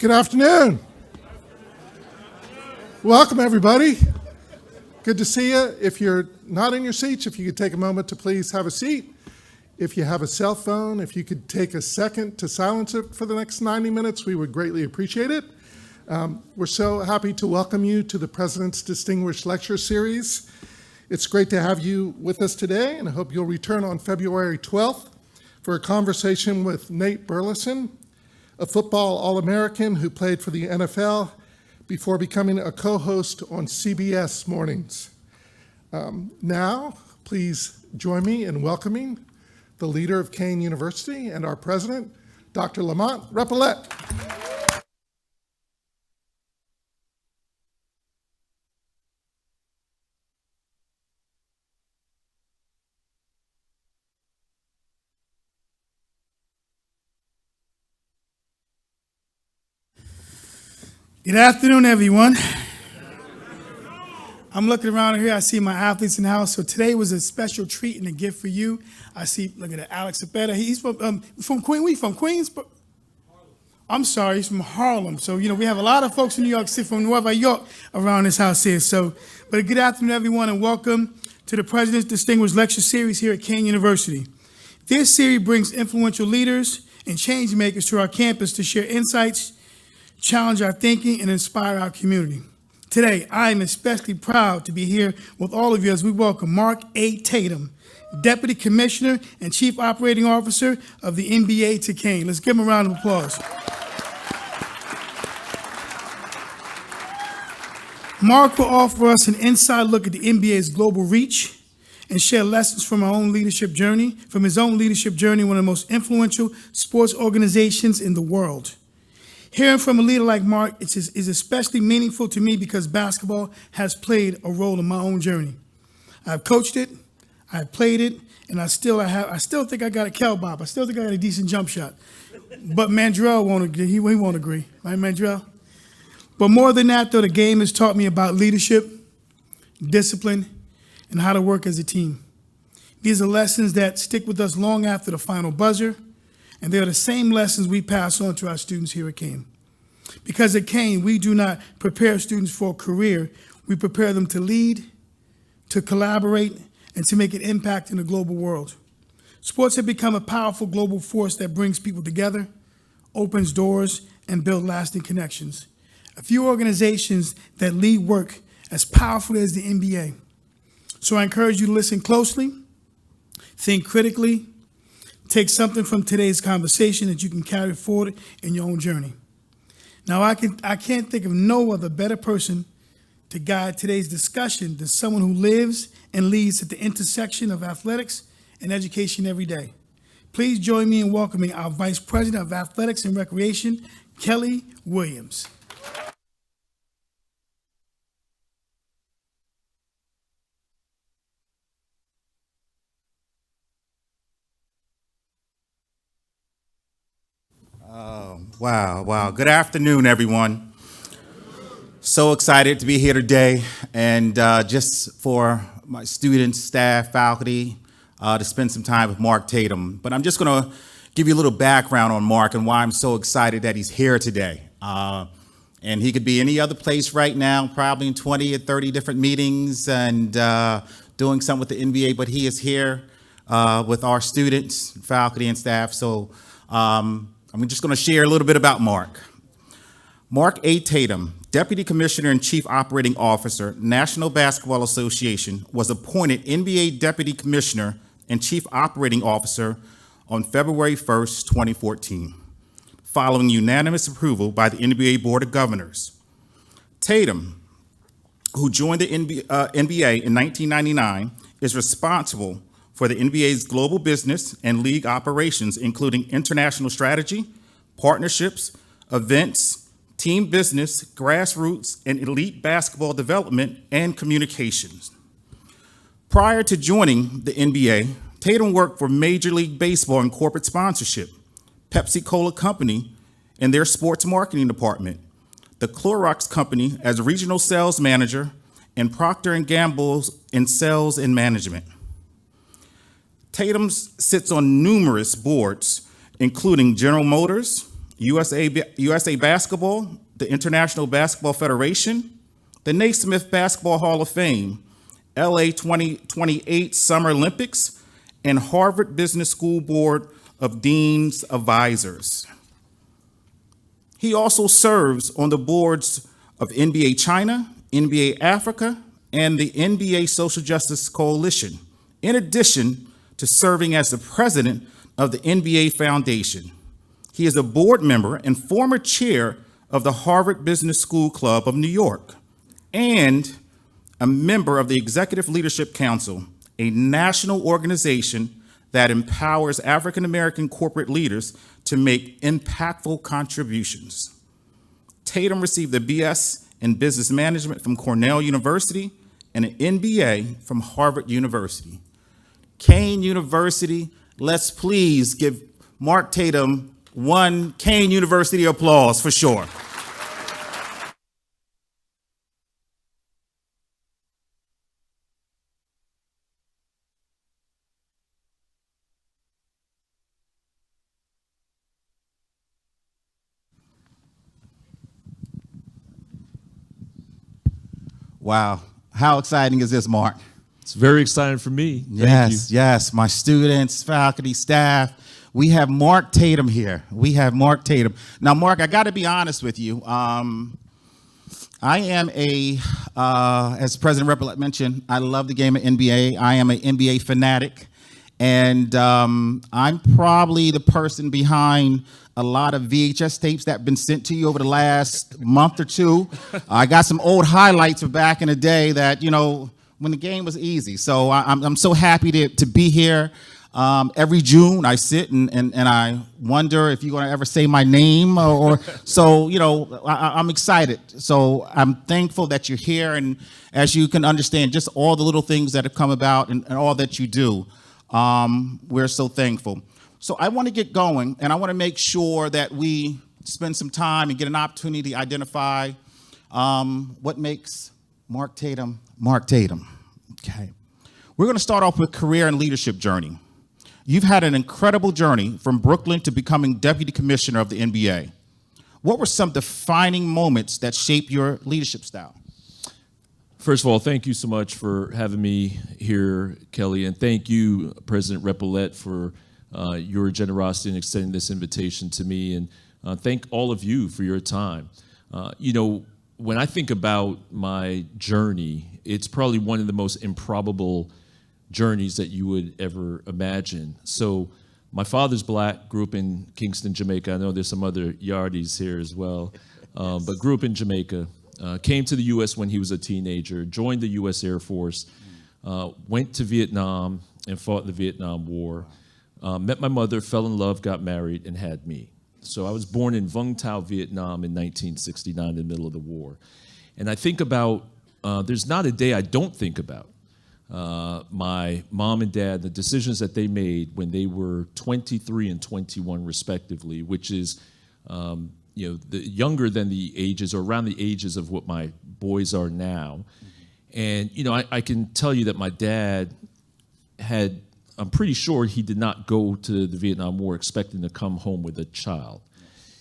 Good afternoon. Welcome, everybody. Good to see you. If you're not in your seats, if you could take a moment to please have a seat. If you have a cell phone, if you could take a second to silence it for the next 90 minutes, we would greatly appreciate it. We're so happy to welcome you to the President's Distinguished Lecture Series. It's great to have you with us today, and I hope you'll return on February 12th for a conversation with Nate Burleson, a football All-American who played for the NFL before becoming a co-host on CBS mornings. Now, please join me in welcoming the leader of Kean University and our president, Dr. Lamont Repollet. Good afternoon, everyone. I'm looking around here. I see my athletes in the house. So today was a special treat and a gift for you. I see, look at that, Alex Abetta. He's from Queen. We from Queens? I'm sorry, he's from Harlem. So, we have a lot of folks in New York City, from Nueva York, around this house here. So, but good afternoon, everyone, and welcome to the President's Distinguished Lecture Series here at Kean University. This series brings influential leaders and change makers to our campus to share insights, challenge our thinking, and inspire our community. Today, I am especially proud to be here with all of you as we welcome Mark A. Tatum, Deputy Commissioner and Chief Operating Officer of the NBA to Kean. Let's give him a round of applause. Mark will offer us an inside look at the NBA's global reach and share lessons from his own leadership journey, one of the most influential sports organizations in the world. Hearing from a leader like Mark is especially meaningful to me because basketball has played a role in my own journey. I've coached it, I've played it, and I still think I got a Kel-Bop. I still think I got a decent jump shot. But Mandrell won't agree. He won't agree, right, Mandrell? But more than that, though, the game has taught me about leadership, discipline, and how to work as a team. These are lessons that stick with us long after the final buzzer, and they are the same lessons we pass on to our students here at Kean. Because at Kean, we do not prepare students for a career, we prepare them to lead, to collaborate, and to make an impact in the global world. Sports have become a powerful global force that brings people together, opens doors, and builds lasting connections. A few organizations that lead work as powerful as the NBA. So I encourage you to listen closely, think critically, take something from today's conversation that you can carry forward in your own journey. Now, I can't think of no other better person to guide today's discussion than someone who lives and leads at the intersection of athletics and education every day. Please join me in welcoming our Vice President of Athletics and Recreation, Kelly Williams. Wow. Good afternoon, everyone. So excited to be here today, and just for my students, staff, faculty, to spend some time with Mark Tatum. But I'm just going to give you a little background on Mark and why I'm so excited that he's here today. And he could be any other place right now, probably in 20 or 30 different meetings and doing something with the NBA, but he is here with our students, faculty, and staff. So I'm just going to share a little bit about Mark. Mark A. Tatum, Deputy Commissioner and Chief Operating Officer, National Basketball Association, was appointed NBA Deputy Commissioner and Chief Operating Officer on February 1st, 2014, following unanimous approval by the NBA Board of Governors. Tatum, who joined the NBA in 1999, is responsible for the NBA's global business and league operations, including international strategy, partnerships, events, team business, grassroots, and elite basketball development and communications. Prior to joining the NBA, Tatum worked for Major League Baseball in corporate sponsorship, Pepsi-Cola Company in their sports marketing department, the Clorox Company as regional sales manager, and Procter & Gamble in sales and management. Tatum sits on numerous boards, including General Motors, USA Basketball, the International Basketball Federation, the Naismith Basketball Hall of Fame, LA 2028 Summer Olympics, and Harvard Business School Board of Dean's Advisors. He also serves on the boards of NBA China, NBA Africa, and the NBA Social Justice Coalition, in addition to serving as the president of the NBA Foundation. He is a board member and former chair of the Harvard Business School Club of New York, and a member of the Executive Leadership Council, a national organization that empowers African American corporate leaders to make impactful contributions. Tatum received a BS in Business Management from Cornell University and an MBA from Harvard University. Kean University, let's please give Mark Tatum one Kean University applause for sure. Wow, how exciting is this, Mark? It's very exciting for me. Thank Yes, you. yes, my students, faculty, staff. We have Mark Tatum here. We have Mark Tatum. Now, Mark, I got to be honest with you. I am as President Replet mentioned, I love the game of NBA. I am an NBA fanatic. And I'm probably the person behind a lot of VHS tapes that have been sent to you over the last month or two. I got some old highlights from back in the day that, you know, when the game was easy. So I'm so happy to be here. Every June I sit and I wonder if you're going to ever say my name or so, you know, I'm excited. So I'm thankful that you're here. And as you can understand, just all the little things that have come about and all that you do, we're so thankful. So I want to get going, and I want to make sure that we spend some time and get an opportunity to identify what makes Mark Tatum Mark Tatum. Okay. We're going to start off with career and leadership journey. You've had an incredible journey from Brooklyn to becoming Deputy Commissioner of the NBA. What were some defining moments that shaped your leadership style? First of all, thank you so much for having me here, Kelly, and thank you, President Replet, for your generosity in extending this invitation to me, and thank all of you for your time. You know, when I think about my journey, it's probably one of the most improbable journeys that you would ever imagine. So my father's black, grew up in Kingston, Jamaica. I know there's some other Yardies here as well, but grew up in Jamaica. Came to the U.S. when he was a teenager, joined the U.S. Air Force, went to Vietnam and fought in the Vietnam War. Met my mother, fell in love, got married, and had me. So I was born in Vung Tau, Vietnam in 1969, in the middle of the war. And I think about, there's not a day I don't think about my mom and dad, the decisions that they made when they were 23 and 21 respectively, which is you know, younger than the ages, or around the ages of what my boys are now. And, you know, I can tell you that my dad had, I'm pretty sure he did not go to the Vietnam War expecting to come home with a child.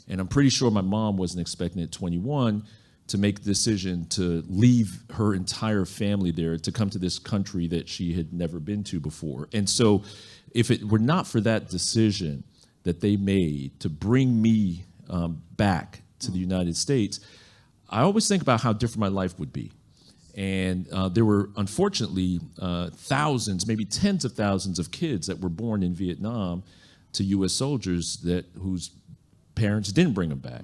And I'm pretty sure my mom wasn't expecting at 21 to make the decision to leave her entire family there to come to this country that she had never been to before. And so if it were not for that decision that they made to bring me back to the United States, I always think about how different my life would be. And there were, unfortunately, thousands, maybe tens of thousands of kids that were born in Vietnam to U.S. soldiers whose parents didn't bring them back.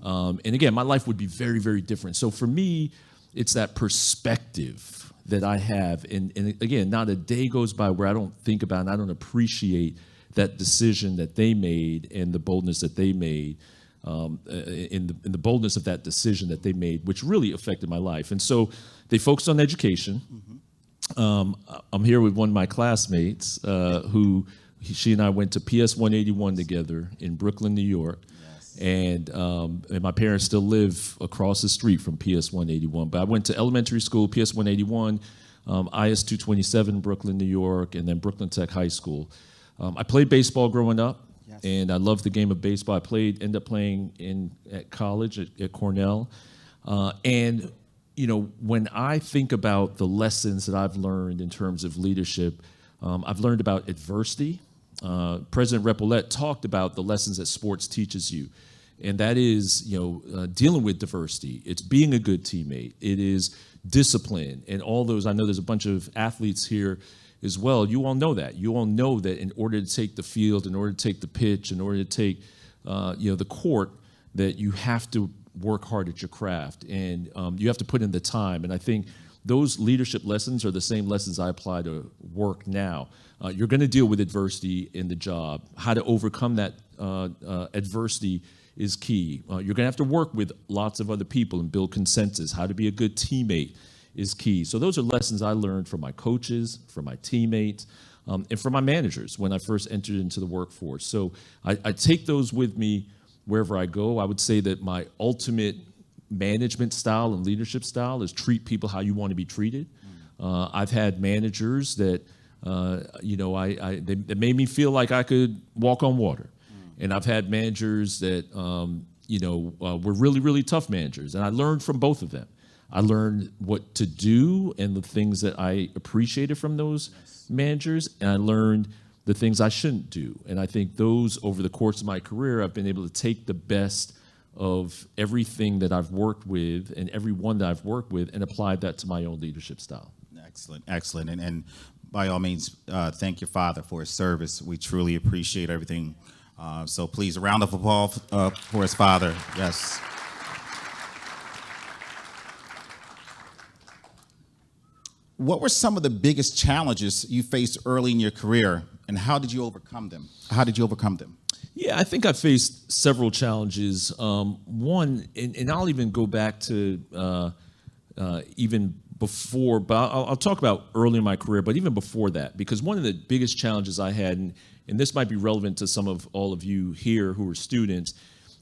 And again, my life would be very, very different. So for me, it's that perspective that I have. And again, not a day goes by where I don't think about and I don't appreciate that decision that they made and the boldness that they made. In the boldness of that decision that they made, which really affected my life. And so they focused on education. I'm here with one of my classmates she and I went to PS 181 together in Brooklyn, New York. Yes. And my parents still live across the street from PS 181. But I went to elementary school, PS 181, IS 227, Brooklyn, New York, and then Brooklyn Tech High School. I played baseball growing up. Yes. And I love the game of baseball. I ended up playing at college at Cornell. And, when I think about the lessons that I've learned in terms of leadership, I've learned about adversity. President Repollet talked about the lessons that sports teaches you. And that is, dealing with diversity. It's being a good teammate. It is discipline and all those. I know there's a bunch of athletes here as well. You all know that. You all know that in order to take the field, in order to take the pitch, in order to take, the court, that you have to work hard at your craft and you have to put in the time. And I think those leadership lessons are the same lessons I apply to work now. You're going to deal with adversity in the job. How to overcome that adversity is key. You're going to have to work with lots of other people and build consensus. How to be a good teammate is key. So those are lessons I learned from my coaches, from my teammates, and from my managers when I first entered into the workforce. So I take those with me wherever I go. I would say that my ultimate management style and leadership style is treat people how you want to be treated. I've had managers that, they made me feel like I could walk on water. And I've had managers that, were really, really tough managers. And I learned from both of them. I learned what to do and the things that I appreciated from those managers. And I learned the things I shouldn't do. And I think those, over the course of my career, I've been able to take the best of everything that I've worked with and everyone that I've worked with and applied that to my own leadership style. Excellent, excellent. And by all means, thank your father for his service. We truly appreciate everything. So please, a round of applause for his father. Yes. What were some of the biggest challenges you faced early in your career, and how did you overcome them? Yeah, I think I faced several challenges. One, and I'll even go back to even before, but I'll talk about early in my career, but even before that, because one of the biggest challenges I had, and this might be relevant to some of all of you here who are students,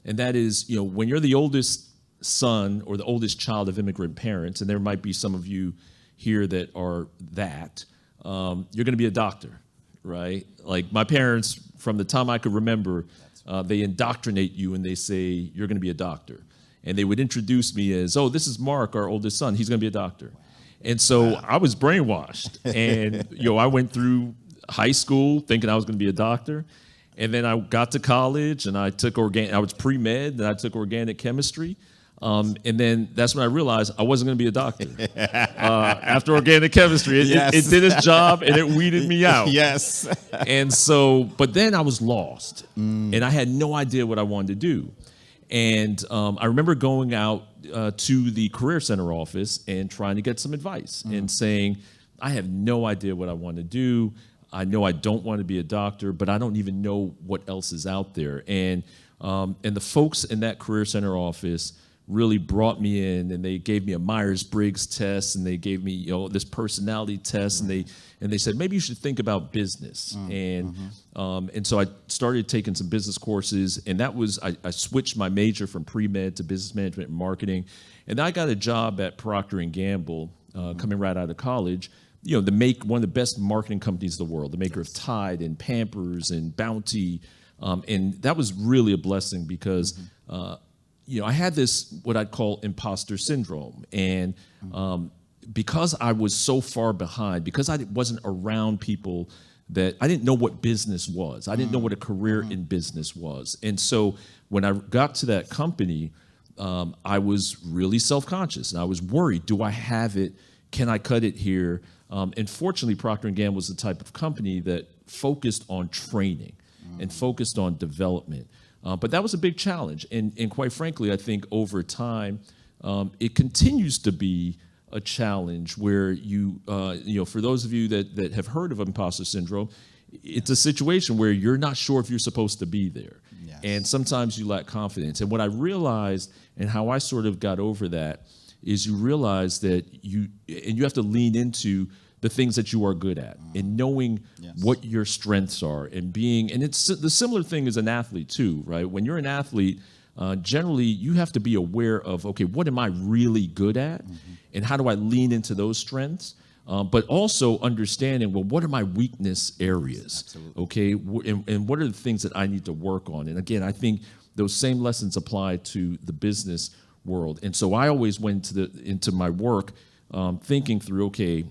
and that is, when you're the oldest son or the oldest child of immigrant parents, and there might be some of you here that are that, you're going to be a doctor, right? Like my parents, from the time I could remember, they indoctrinate you and they say, you're going to be a doctor. And they would introduce me as, oh, this is Mark, our oldest son. He's going to be a doctor. And so I was brainwashed. And, I went through high school thinking I was going to be a doctor. And then I got to college and I took I was pre-med, and I took organic chemistry. And then that's when I realized I wasn't going to be a doctor. After organic chemistry, it did its job and it weeded me out. Yes. And so, but then I was lost and I had no idea what I wanted to do. And I remember going out to the Career Center office and trying to get some advice and saying, I have no idea what I want to do. I know I don't want to be a doctor, but I don't even know what else is out there. And the folks in that Career Center office really brought me in, and they gave me a Myers-Briggs test, and they gave me this personality test, and they said maybe you should think about business. And so I started taking some business courses, and that was I switched my major from pre-med to business management and marketing, and I got a job at Procter & Gamble coming right out of college. One of the best marketing companies in the world, the maker of Tide and Pampers and Bounty, and that was really a blessing because. I had this, what I'd call imposter syndrome. And because I was so far behind, because I wasn't around people that I didn't know what business was. I didn't know what a career in business was. And so when I got to that company, I was really self-conscious and I was worried, do I have it? Can I cut it here? And fortunately, Procter & Gamble was the type of company that focused on training and focused on development. But that was a big challenge. And quite frankly, I think over time, it continues to be a challenge where for those of you that have heard of imposter syndrome, it's a situation where you're not sure if you're supposed to be there. Yes. And sometimes you lack confidence. And what I realized and how I sort of got over that is you realize that you have to lean into the things that you are good at and knowing what your strengths are and it's the similar thing as an athlete too, right? When you're an athlete, generally you have to be aware of, okay, what am I really good at and how do I lean into those strengths? but also understanding, well, what are my weakness areas? Absolutely. Okay, and what are the things that I need to work on? And again, I think those same lessons apply to the business world. And so I always went into my work thinking through, okay,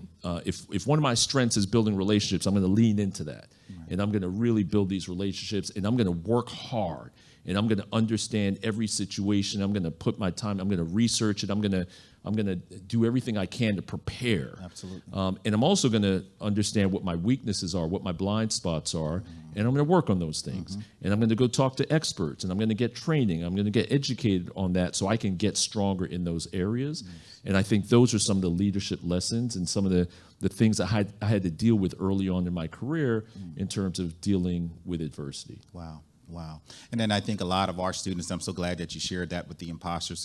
if one of my strengths is building relationships, I'm going to lean into that. Right. And I'm going to really build these relationships, and I'm going to work hard, and I'm going to understand every situation. I'm going to put my time, I'm going to research it, I'm going to do everything I can to prepare. Absolutely. And I'm also going to understand what my weaknesses are, what my blind spots are, and I'm going to work on those things. And I'm going to go talk to experts, and I'm going to get training. I'm going to get educated on that so I can get stronger in those areas. And I think those are some of the leadership lessons and some of the things I had to deal with early on in my career in terms of dealing with adversity. Wow, wow. And then I think a lot of our students, I'm so glad that you shared that with the imposter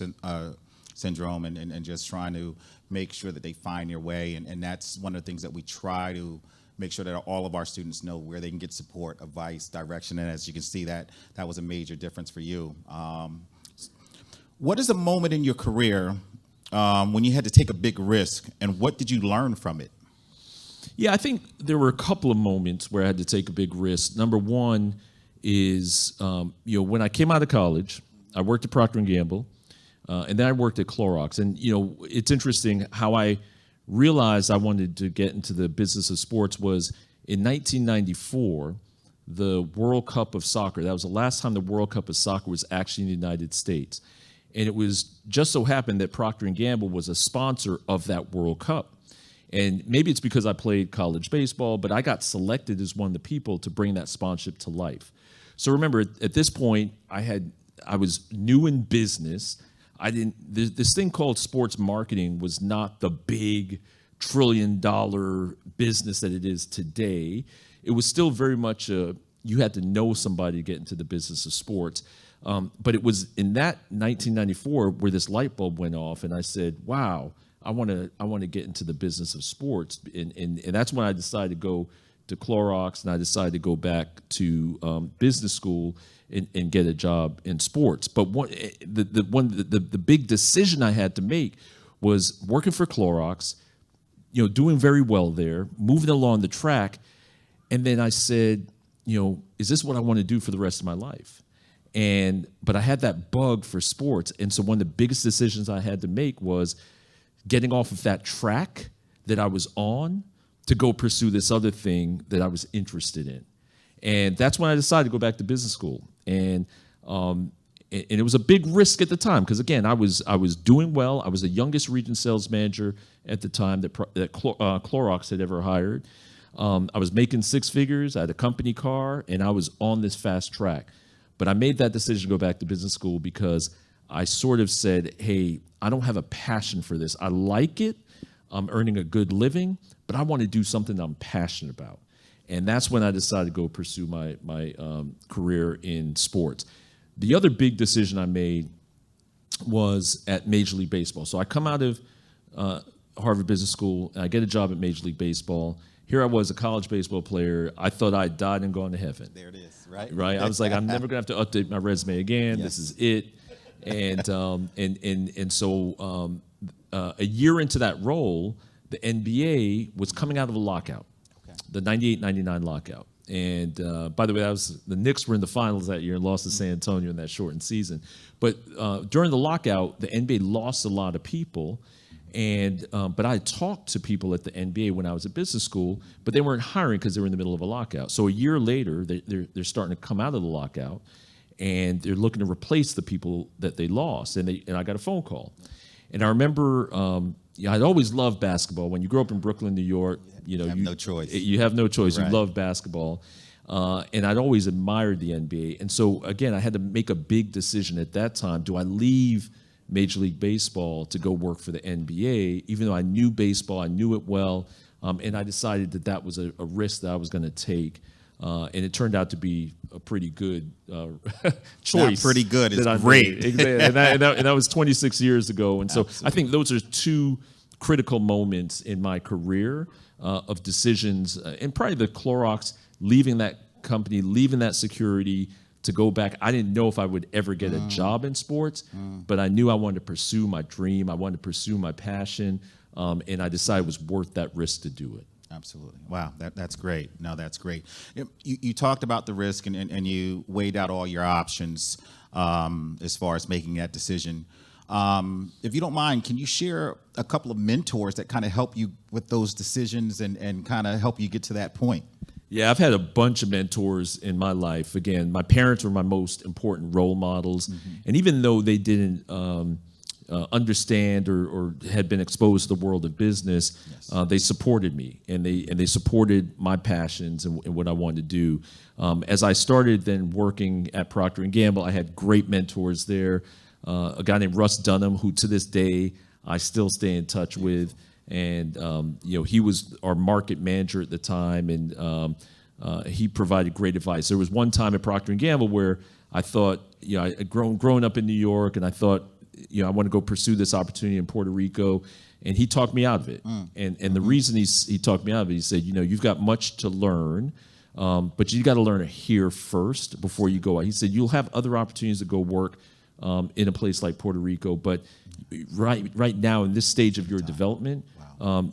syndrome and just trying to make sure that they find their way. And that's one of the things that we try to make sure that all of our students know where they can get support, advice, direction. And as you can see, that was a major difference for you. What is a moment in your career when you had to take a big risk, and what did you learn from it? Yeah, I think there were a couple of moments where I had to take a big risk. Number one is, when I came out of college, I worked at Procter & Gamble, and then I worked at Clorox. And, it's interesting how I realized I wanted to get into the business of sports was in 1994, the World Cup of Soccer. That was the last time the World Cup of Soccer was actually in the United States. And it was just so happened that Procter & Gamble was a sponsor of that World Cup. And maybe it's because I played college baseball, but I got selected as one of the people to bring that sponsorship to life. So remember, at this point, I was new in business. This thing called sports marketing was not the big $1 trillion business that it is today. It was still very much you had to know somebody to get into the business of sports. But it was in that 1994 where this light bulb went off, and I said, wow, I want to get into the business of sports. And that's when I decided to go to Clorox, and I decided to go back to business school and get a job in sports. But the big decision I had to make was working for Clorox, doing very well there, moving along the track, and then I said, is this what I want to do for the rest of my life? But I had that bug for sports, and so one of the biggest decisions I had to make was getting off of that track that I was on to go pursue this other thing that I was interested in. And that's when I decided to go back to business school. And it was a big risk at the time because, again, I was doing well. I was the youngest region sales manager at the time that Clorox had ever hired. I was making six figures. I had a company car, and I was on this fast track. But I made that decision to go back to business school because I sort of said, hey, I don't have a passion for this. I like it. I'm earning a good living, but I want to do something I'm passionate about. And that's when I decided to go pursue my career in sports. The other big decision I made was at Major League Baseball. So I come out of Harvard Business School, and I get a job at Major League Baseball. Here I was, a college baseball player. I thought I'd died and gone to heaven. There it is, right? Right? I was like, I'm never going to have to update my resume again. Yes. This is it. And so a year into that role, the NBA was coming out of a lockout, the 98-99 lockout. And by the way, the Knicks were in the finals that year and lost to San Antonio in that shortened season. But during the lockout, the NBA lost a lot of people. But I talked to people at the NBA when I was at business school, but they weren't hiring because they were in the middle of a lockout. So a year later, they're starting to come out of the lockout, and they're looking to replace the people that they lost. And I got a phone call. And I remember I'd always loved basketball. When you grow up in Brooklyn, New York, you have no choice. You have no choice. Right. You love basketball. And I'd always admired the NBA. And so, again, I had to make a big decision at that time. Do I leave Major League Baseball to go work for the NBA, even though I knew baseball, I knew it well, and I decided that was a risk that I was going to take. And it turned out to be a pretty good choice. Not pretty good, it's great. great. and that was 26 years ago. And so I think those are two critical moments in my career of decisions, and probably the Clorox, leaving that company, leaving that security, to go back. I didn't know if I would ever get a job in sports, but I knew I wanted to pursue my dream. I wanted to pursue my passion. and I decided it was worth that risk to do it. Absolutely. Wow, that's great. No, that's great. You talked about the risk and you weighed out all your options as far as making that decision. If you don't mind, can you share a couple of mentors that kind of help you with those decisions and kind of help you get to that point? Yeah, I've had a bunch of mentors in my life. Again, my parents were my most important role models. And even though they didn't understand or had been exposed to the world of business, they supported me and they supported my passions and what I wanted to do. As I started then working at Procter & Gamble, I had great mentors there. A guy named Russ Dunham, who to this day I still stay in touch with. And, he was our market manager at the time, and he provided great advice. There was one time at Procter & Gamble where I thought, I had grown up in New York, and I thought, I want to go pursue this opportunity in Puerto Rico, and he talked me out of it. And the reason he talked me out of it, he said, you've got much to learn, but you got to learn it here first before you go out. He said, you'll have other opportunities to go work in a place like Puerto Rico, but right now in this stage of your development,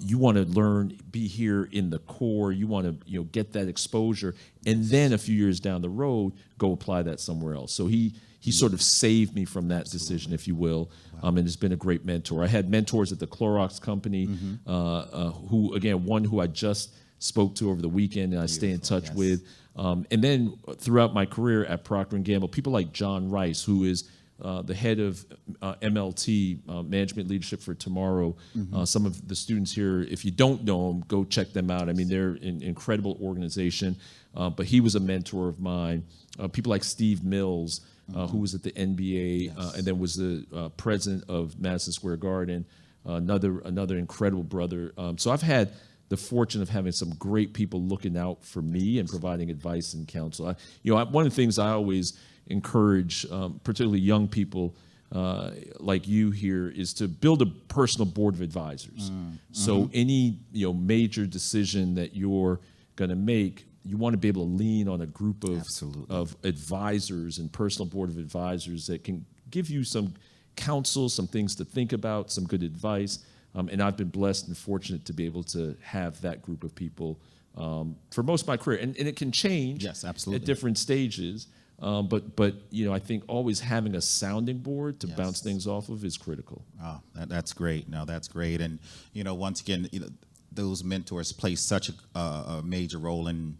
you want to learn, be here in the core. You want to get that exposure, and then a few years down the road, go apply that somewhere else. So he sort of saved me from that decision, if you will, and has been a great mentor. I had mentors at the Clorox company, who again, one who I just spoke to over the weekend, and I stay in touch with, and then throughout my career at Procter & Gamble, people like John Rice, who is the head of MLT, Management Leadership for Tomorrow. Some of the students here, if you don't know them, go check them out. I mean, they're an incredible organization, but he was a mentor of mine. People like Steve Mills, who was at the NBA and then was the president of Madison Square Garden, another incredible brother. So I've had the fortune of having some great people looking out for me and providing advice and counsel. One of the things I always encourage, particularly young people like you here, is to build a personal board of advisors. So any major decision that you're going to make, you want to be able to lean on a group of advisors and personal board of advisors that can give you some counsel, some things to think about, some good advice. And I've been blessed and fortunate to be able to have that group of people for most of my career. And it can change at different stages. But I think always having a sounding board to bounce things off of is critical. Oh, that's great. No, that's great. And once again, those mentors play such a major role in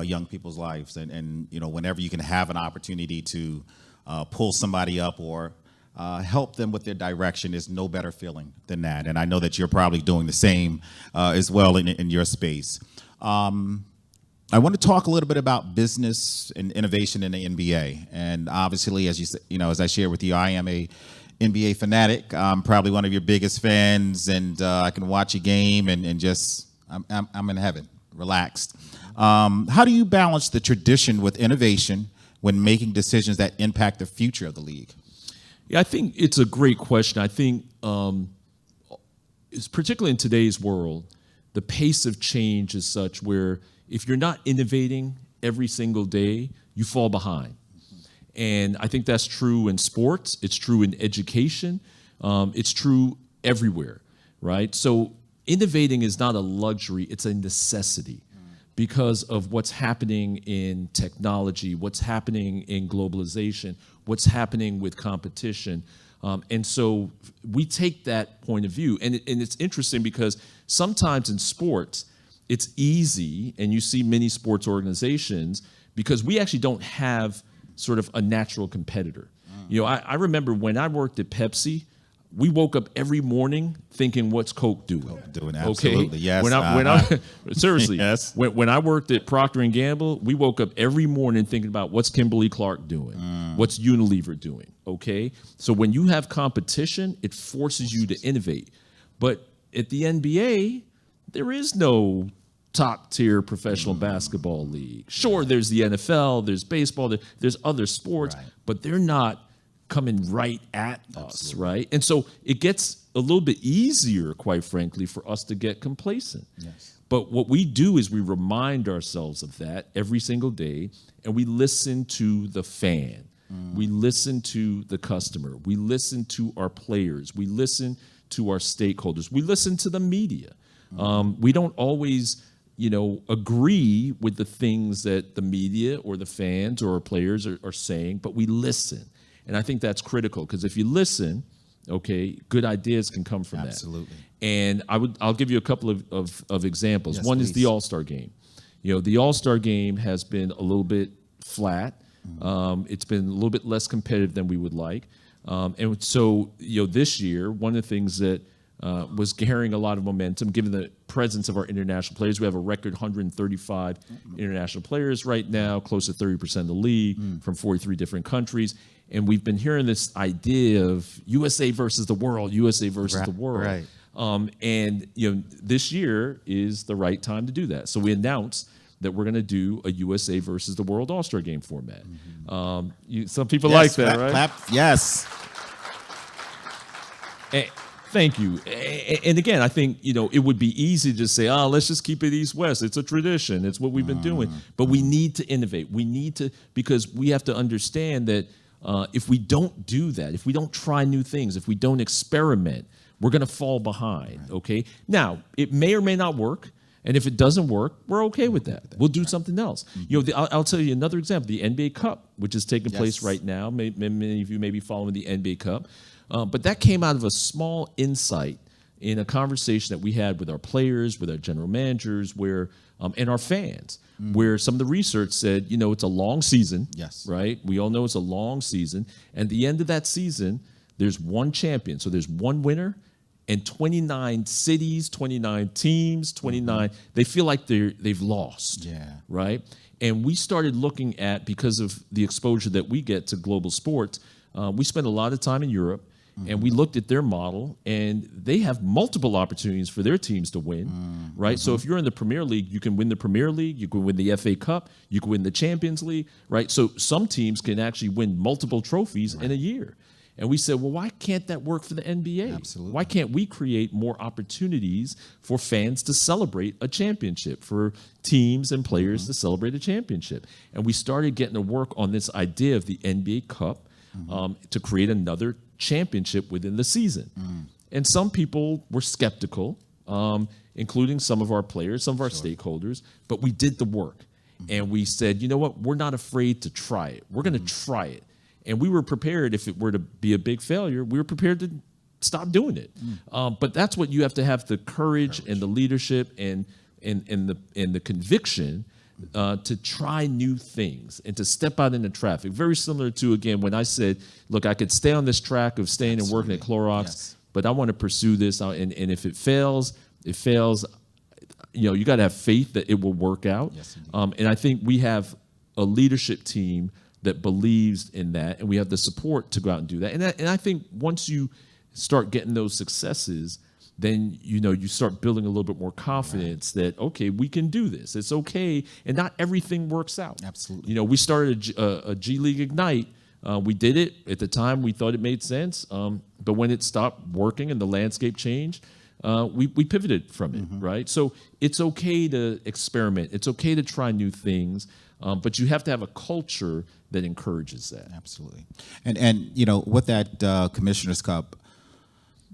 young people's lives. And whenever you can have an opportunity to pull somebody up or help them with their direction, is no better feeling than that. And I know that you're probably doing the same as well in your space. I want to talk a little bit about business and innovation in the NBA. And obviously, as as I shared with you, I am a NBA fanatic. I'm probably one of your biggest fans, and I can watch a game and just I'm in heaven, relaxed. How do you balance the tradition with innovation when making decisions that impact the future of the league? Yeah, I think it's a great question. I think, it's particularly in today's world, the pace of change is such where if you're not innovating every single day, you fall behind. And I think that's true in sports. It's true in education. It's true everywhere, right? So innovating is not a luxury. It's a necessity because of what's happening in technology, what's happening in globalization, what's happening with competition. And so we take that point of view. And it's interesting because sometimes in sports, it's easy, and you see many sports organizations, because we actually don't have sort of a natural competitor. I remember when I worked at Pepsi, we woke up every morning thinking, what's Coke doing? Coke doing, absolutely, okay? yes. Seriously, yes. When I worked at Procter & Gamble, we woke up every morning thinking about what's Kimberly-Clark doing, what's Unilever doing, okay? So when you have competition, it forces you to innovate. But at the NBA, there is no top-tier professional basketball league. Sure, there's the NFL, there's baseball, there's other sports, but they're not coming right at us, right? And so it gets a little bit easier, quite frankly, for us to get complacent. Yes. But what we do is we remind ourselves of that every single day, and we listen to the fan. We listen to the customer. We listen to our players. We listen to our stakeholders. We listen to the media. We don't always, agree with the things that the media or the fans or our players are saying, but we listen. And I think that's critical, because if you listen, okay, good ideas can come from that. Absolutely. And I'll give you a couple of examples. Yes, One is please. the All-Star game. The All-Star game has been a little bit flat. It's been a little bit less competitive than we would like. And so, this year, one of the things that was carrying a lot of momentum, given the presence of our international players. We have a record 135 international players right now, close to 30% of the league from 43 different countries. And we've been hearing this idea of USA versus the world, USA versus the world. Right. And this year is the right time to do that. So we announced that we're going to do a USA versus the world All-Star game format. Some people like that, right? Clap, yes. Thank you. And again, I think, it would be easy to say, let's just keep it East-West. It's a tradition. It's what we've been doing. But we need to innovate. We need to, because we have to understand that if we don't do that, if we don't try new things, if we don't experiment, we're going to fall behind, okay? Now, it may or may not work. And if it doesn't work, we're okay with that. We'll do something else. I'll tell you another example, the NBA Cup, which is taking place right now. Many of you may be following the NBA Cup. But that came out of a small insight in a conversation that we had with our players, with our general managers, and our fans, where some of the research said, it's a long season, right? We all know it's a long season. And at the end of that season, there's one champion. So there's one winner and 29 cities, 29 teams, 29. They feel like they've lost, right? And we started looking at, because of the exposure that we get to global sports, we spent a lot of time in Europe. And we looked at their model, and they have multiple opportunities for their teams to win, right? So if you're in the Premier League, you can win the Premier League, you can win the FA Cup, you can win the Champions League, right? So some teams can actually win multiple trophies in a year. And we said, well, why can't that work for the NBA? Absolutely. Why can't we create more opportunities for fans to celebrate a championship, for teams and players to celebrate a championship? And we started getting to work on this idea of the NBA Cup to create another championship within the season. And some people were skeptical, including some of our players, some of our stakeholders, but we did the work. And we said, you know what, we're not afraid to try it. We're going to try it. And we were prepared, if it were to be a big failure, we were prepared to stop doing it. But that's what you have to have, the courage and the leadership and the conviction to try new things and to step out into traffic. Very similar to, again, when I said, look, I could stay on this track of staying and working at Clorox, but I want to pursue this. And if it fails, it fails. You got to have faith that it will work out. And I think we have a leadership team that believes in that, and we have the support to go out and do that. And I think once you start getting those successes, then you start building a little bit more confidence that, okay, we can do this. It's okay, and not everything works out. Absolutely. We started a G League Ignite. We did it at the time. We thought it made sense, but when it stopped working and the landscape changed, we pivoted from it, right? So it's okay to experiment. It's okay to try new things, but you have to have a culture that encourages that. Absolutely. And with that Commissioner's Cup,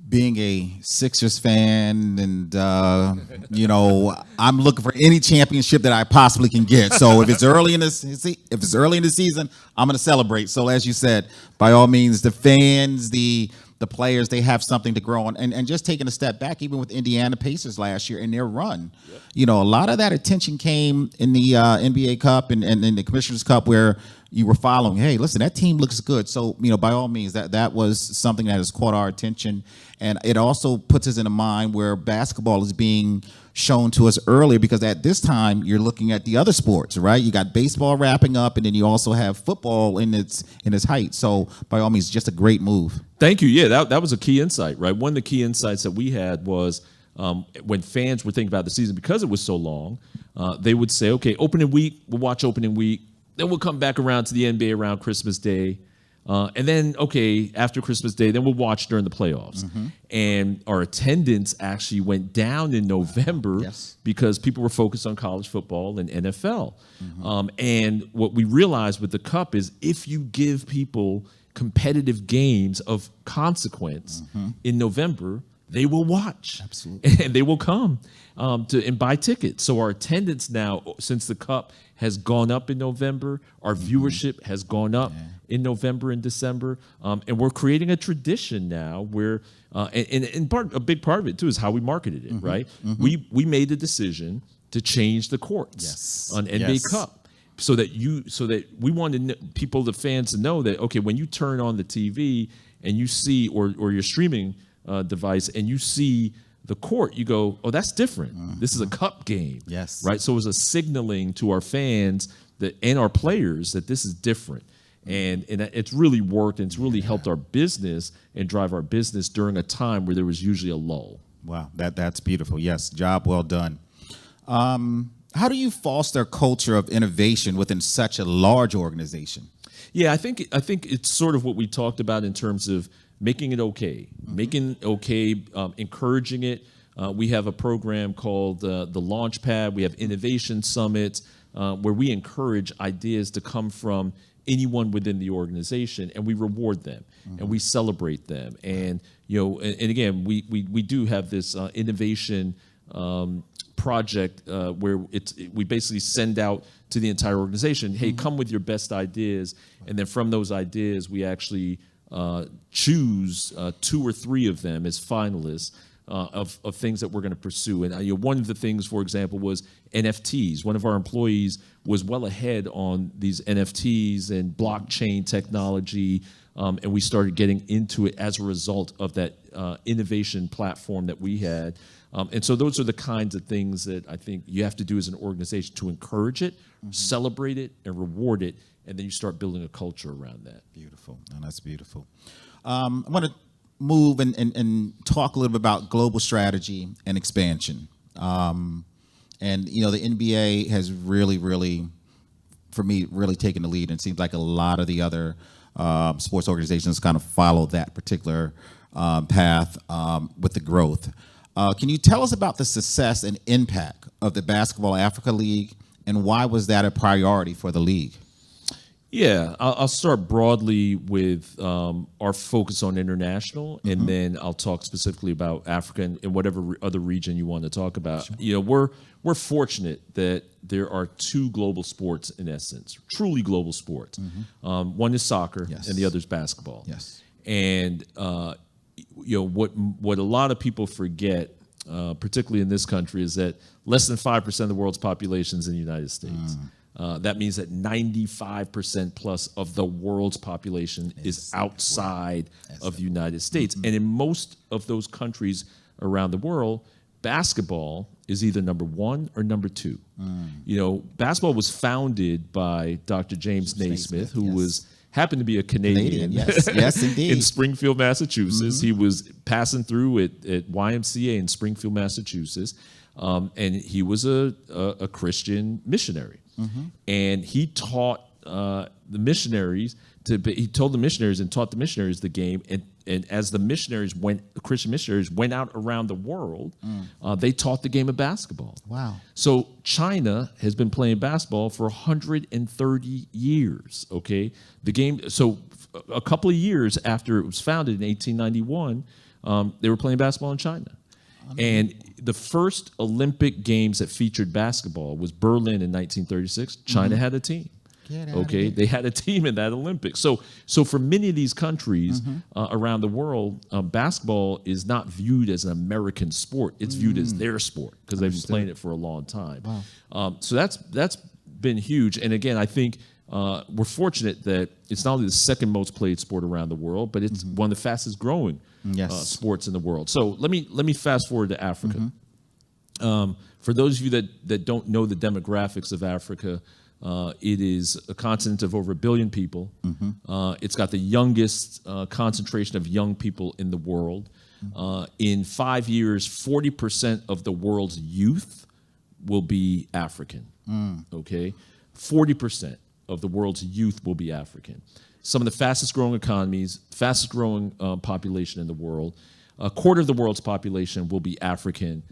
being a Sixers fan, and I'm looking for any championship that I possibly can get. So if it's early in the season, I'm going to celebrate. So as you said, by all means, the fans, the players, they have something to grow on. And just taking a step back, even with Indiana Pacers last year and their run, a lot of that attention came in the NBA Cup and in the Commissioner's Cup, where you were following, hey, listen, that team looks good. So, by all means, that was something that has caught our attention. And it also puts us in a mind where basketball is being shown to us earlier, because at this time you're looking at the other sports, right? You got baseball wrapping up, and then you also have football in its height. So by all means, just a great move. Thank you. Yeah, that was a key insight, right? One of the key insights that we had was when fans were thinking about the season, because it was so long, they would say, okay, opening week, we'll watch opening week. Then we'll come back around to the NBA around Christmas Day. And then, okay, after Christmas Day, then we'll watch during the playoffs. And our attendance actually went down in November because people were focused on college football and NFL. And what we realized with the Cup is, if you give people competitive games of consequence in November, they will watch. Absolutely. And they will come and buy tickets. So our attendance now, since the Cup has gone up in November, our viewership has gone up in November and December. And we're creating a tradition now where, a big part of it too is how we marketed it, right? We made the decision to change the courts on NBA Cup. So that we wanted people, the fans, to know that, okay, when you turn on the TV and you see, or your streaming device, and you see the court, you go, oh, that's different. This is a Cup game. Yes. Right? So it was a signaling to our fans and our players that this is different. And it's really worked, and it's really helped our business and drive our business during a time where there was usually a lull. Wow, that's beautiful. Yes, job well done. How do you foster a culture of innovation within such a large organization? Yeah, I think it's sort of what we talked about in terms of making it okay, encouraging it. We have a program called the Launchpad. We have innovation summits where we encourage ideas to come from anyone within the organization, and we reward them and we celebrate them. And and again, we do have this innovation project where we basically send out to the entire organization, hey, come with your best ideas, and then from those ideas we actually choose 2 or 3 of them as finalists of things that we're going to pursue. And one of the things, for example, was NFTs. One of our employees was well ahead on these NFTs and blockchain technology, and we started getting into it as a result of that innovation platform that we had. And so those are the kinds of things that I think you have to do as an organization to encourage it, celebrate it, and reward it, and then you start building a culture around that. Beautiful. No, that's beautiful. I want to move and talk a little bit about global strategy and expansion. And the NBA has really, for me, really taken the lead, and it seems like a lot of the other sports organizations kind of follow that particular path with the growth. Can you tell us about the success and impact of the Basketball Africa League, and why was that a priority for the league? Yeah, I'll start broadly with our focus on international, and then I'll talk specifically about Africa and whatever other region you want to talk about. Sure. We're fortunate that there are 2 global sports in essence, truly global sports. One is soccer, and the other is basketball. Yes. And what a lot of people forget, particularly in this country, is that less than 5% of the world's population is in the United States. That means that 95% plus of the world's population is outside of the United States. And in most of those countries around the world, basketball is either number 1 or number 2. Basketball was founded by Dr. James Naismith, who happened to be a Canadian. Yes, indeed. In Springfield, Massachusetts. He was passing through at YMCA in Springfield, Massachusetts, and he was a Christian missionary. And he taught the missionaries he told the missionaries and taught the missionaries the game. And as the Christian missionaries went out around the world, they taught the game of basketball. Wow. So China has been playing basketball for 130 years, okay? The game, so a couple of years after it was founded in 1891, they were playing basketball in China. And the first Olympic Games that featured basketball was Berlin in 1936. China had a team. Okay, they had a team in that Olympics. So for many of these countries around the world, basketball is not viewed as an American sport. It's viewed as their sport because they've been playing it for a long time. Wow. So that's been huge. And again, I think we're fortunate that it's not only the second most played sport around the world, but it's one of the fastest growing sports in the world. So let me fast forward to Africa. For those of you that don't know the demographics of Africa, it is a continent of over 1 billion people. It's got the youngest concentration of young people in the world. In 5 years, 40% of the world's youth will be African. Okay, 40% of the world's youth will be African. Some of the fastest growing economies, fastest growing population in the world. A quarter of the world's population will be African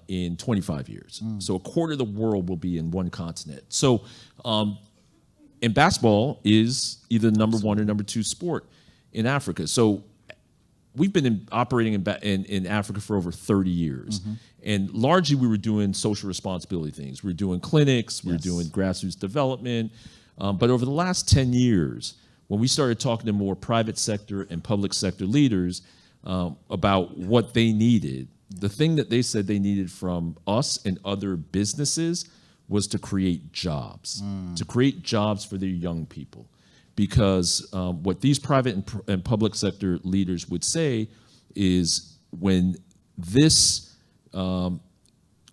in 25 years. So a quarter of the world will be in one continent. So, and basketball is either number 1 or number 2 sport in Africa. So we've been operating in Africa for over 30 years. And largely we were doing social responsibility things. We were doing clinics, we were doing grassroots development. But over the last 10 years, when we started talking to more private sector and public sector leaders about what they needed, the thing that they said they needed from us and other businesses was to create jobs, for their young people. Because what these private and public sector leaders would say is when this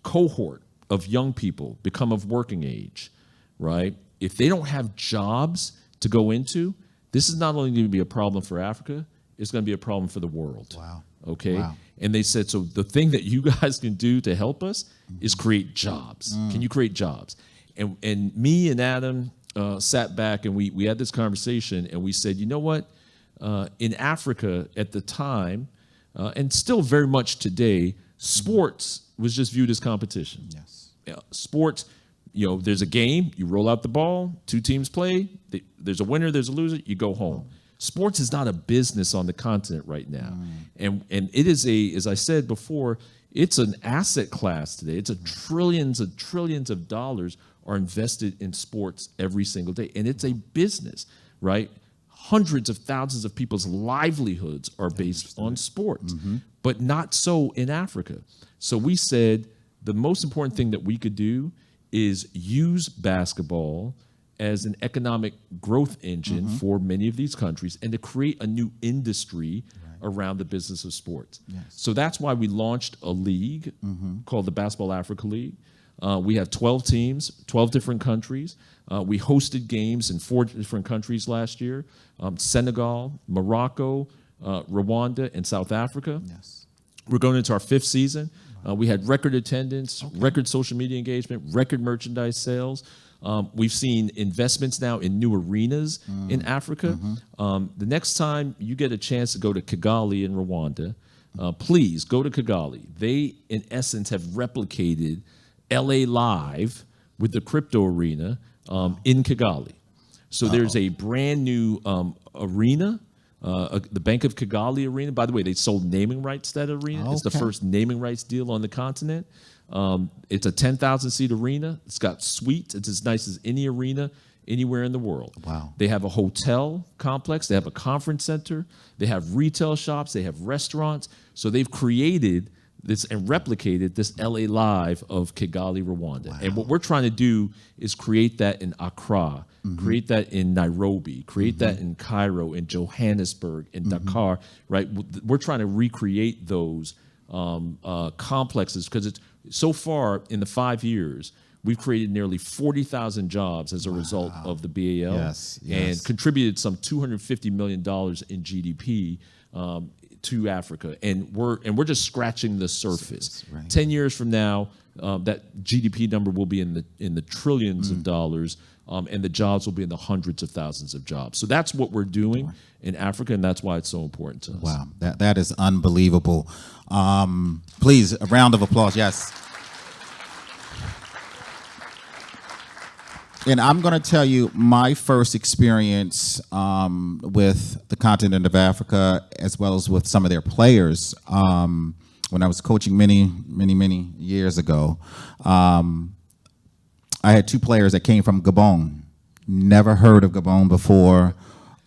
cohort of young people become of working age, right? If they don't have jobs to go into, this is not only going to be a problem for Africa, it's going to be a problem for the world. Wow. Okay? Wow. And they said, so the thing that you guys can do to help us is create jobs. Can you create jobs? And me and Adam sat back and we had this conversation and we said, you know what? In Africa at the time, and still very much today, sports was just viewed as competition. Yes. Sports, there's a game, you roll out the ball, 2 teams play, there's a winner, there's a loser, you go home. Sports is not a business on the continent right now. And it is as I said before, it's an asset class today. It's trillions of dollars are invested in sports every single day. And it's a business, right? Hundreds of thousands of people's livelihoods are based on sports, but not so in Africa. So we said the most important thing that we could do is use basketball as an economic growth engine for many of these countries and to create a new industry around the business of sports. Yes. So that's why we launched a league called the Basketball Africa League. We have 12 teams, 12 different countries. We hosted games in 4 different countries last year, Senegal, Morocco, Rwanda, and South Africa. Yes. We're going into our 5th season. We had record attendance, record social media engagement, record merchandise sales. We've seen investments now in new arenas in Africa. The next time you get a chance to go to Kigali in Rwanda, please go to Kigali. They, in essence, have replicated LA Live with the crypto arena in Kigali. So there's a brand new arena, the Bank of Kigali arena. By the way, they sold naming rights to that arena. It's the first naming rights deal on the continent. It's a 10,000-seat arena. It's got suites. It's as nice as any arena anywhere in the world. Wow. They have a hotel complex. They have a conference center. They have retail shops. They have restaurants. So they've created this and replicated this LA Live of Kigali, Rwanda. Wow. And what we're trying to do is create that in Accra, create that in Nairobi, create that in Cairo, in Johannesburg, in Dakar, right? We're trying to recreate those complexes because it's so far in the 5 years, we've created nearly 40,000 jobs as a result of the BAL and contributed some $250 million in GDP to Africa, and we're just scratching the surface. Right. 10 years from now, that GDP number will be in the trillions of dollars, and the jobs will be in the hundreds of thousands of jobs. So that's what we're doing in Africa, and that's why it's so important to us. Wow, that is unbelievable. Please, a round of applause. Yes. And I'm going to tell you my first experience with the continent of Africa, as well as with some of their players, when I was coaching many years ago. I had 2 players that came from Gabon. Never heard of Gabon before.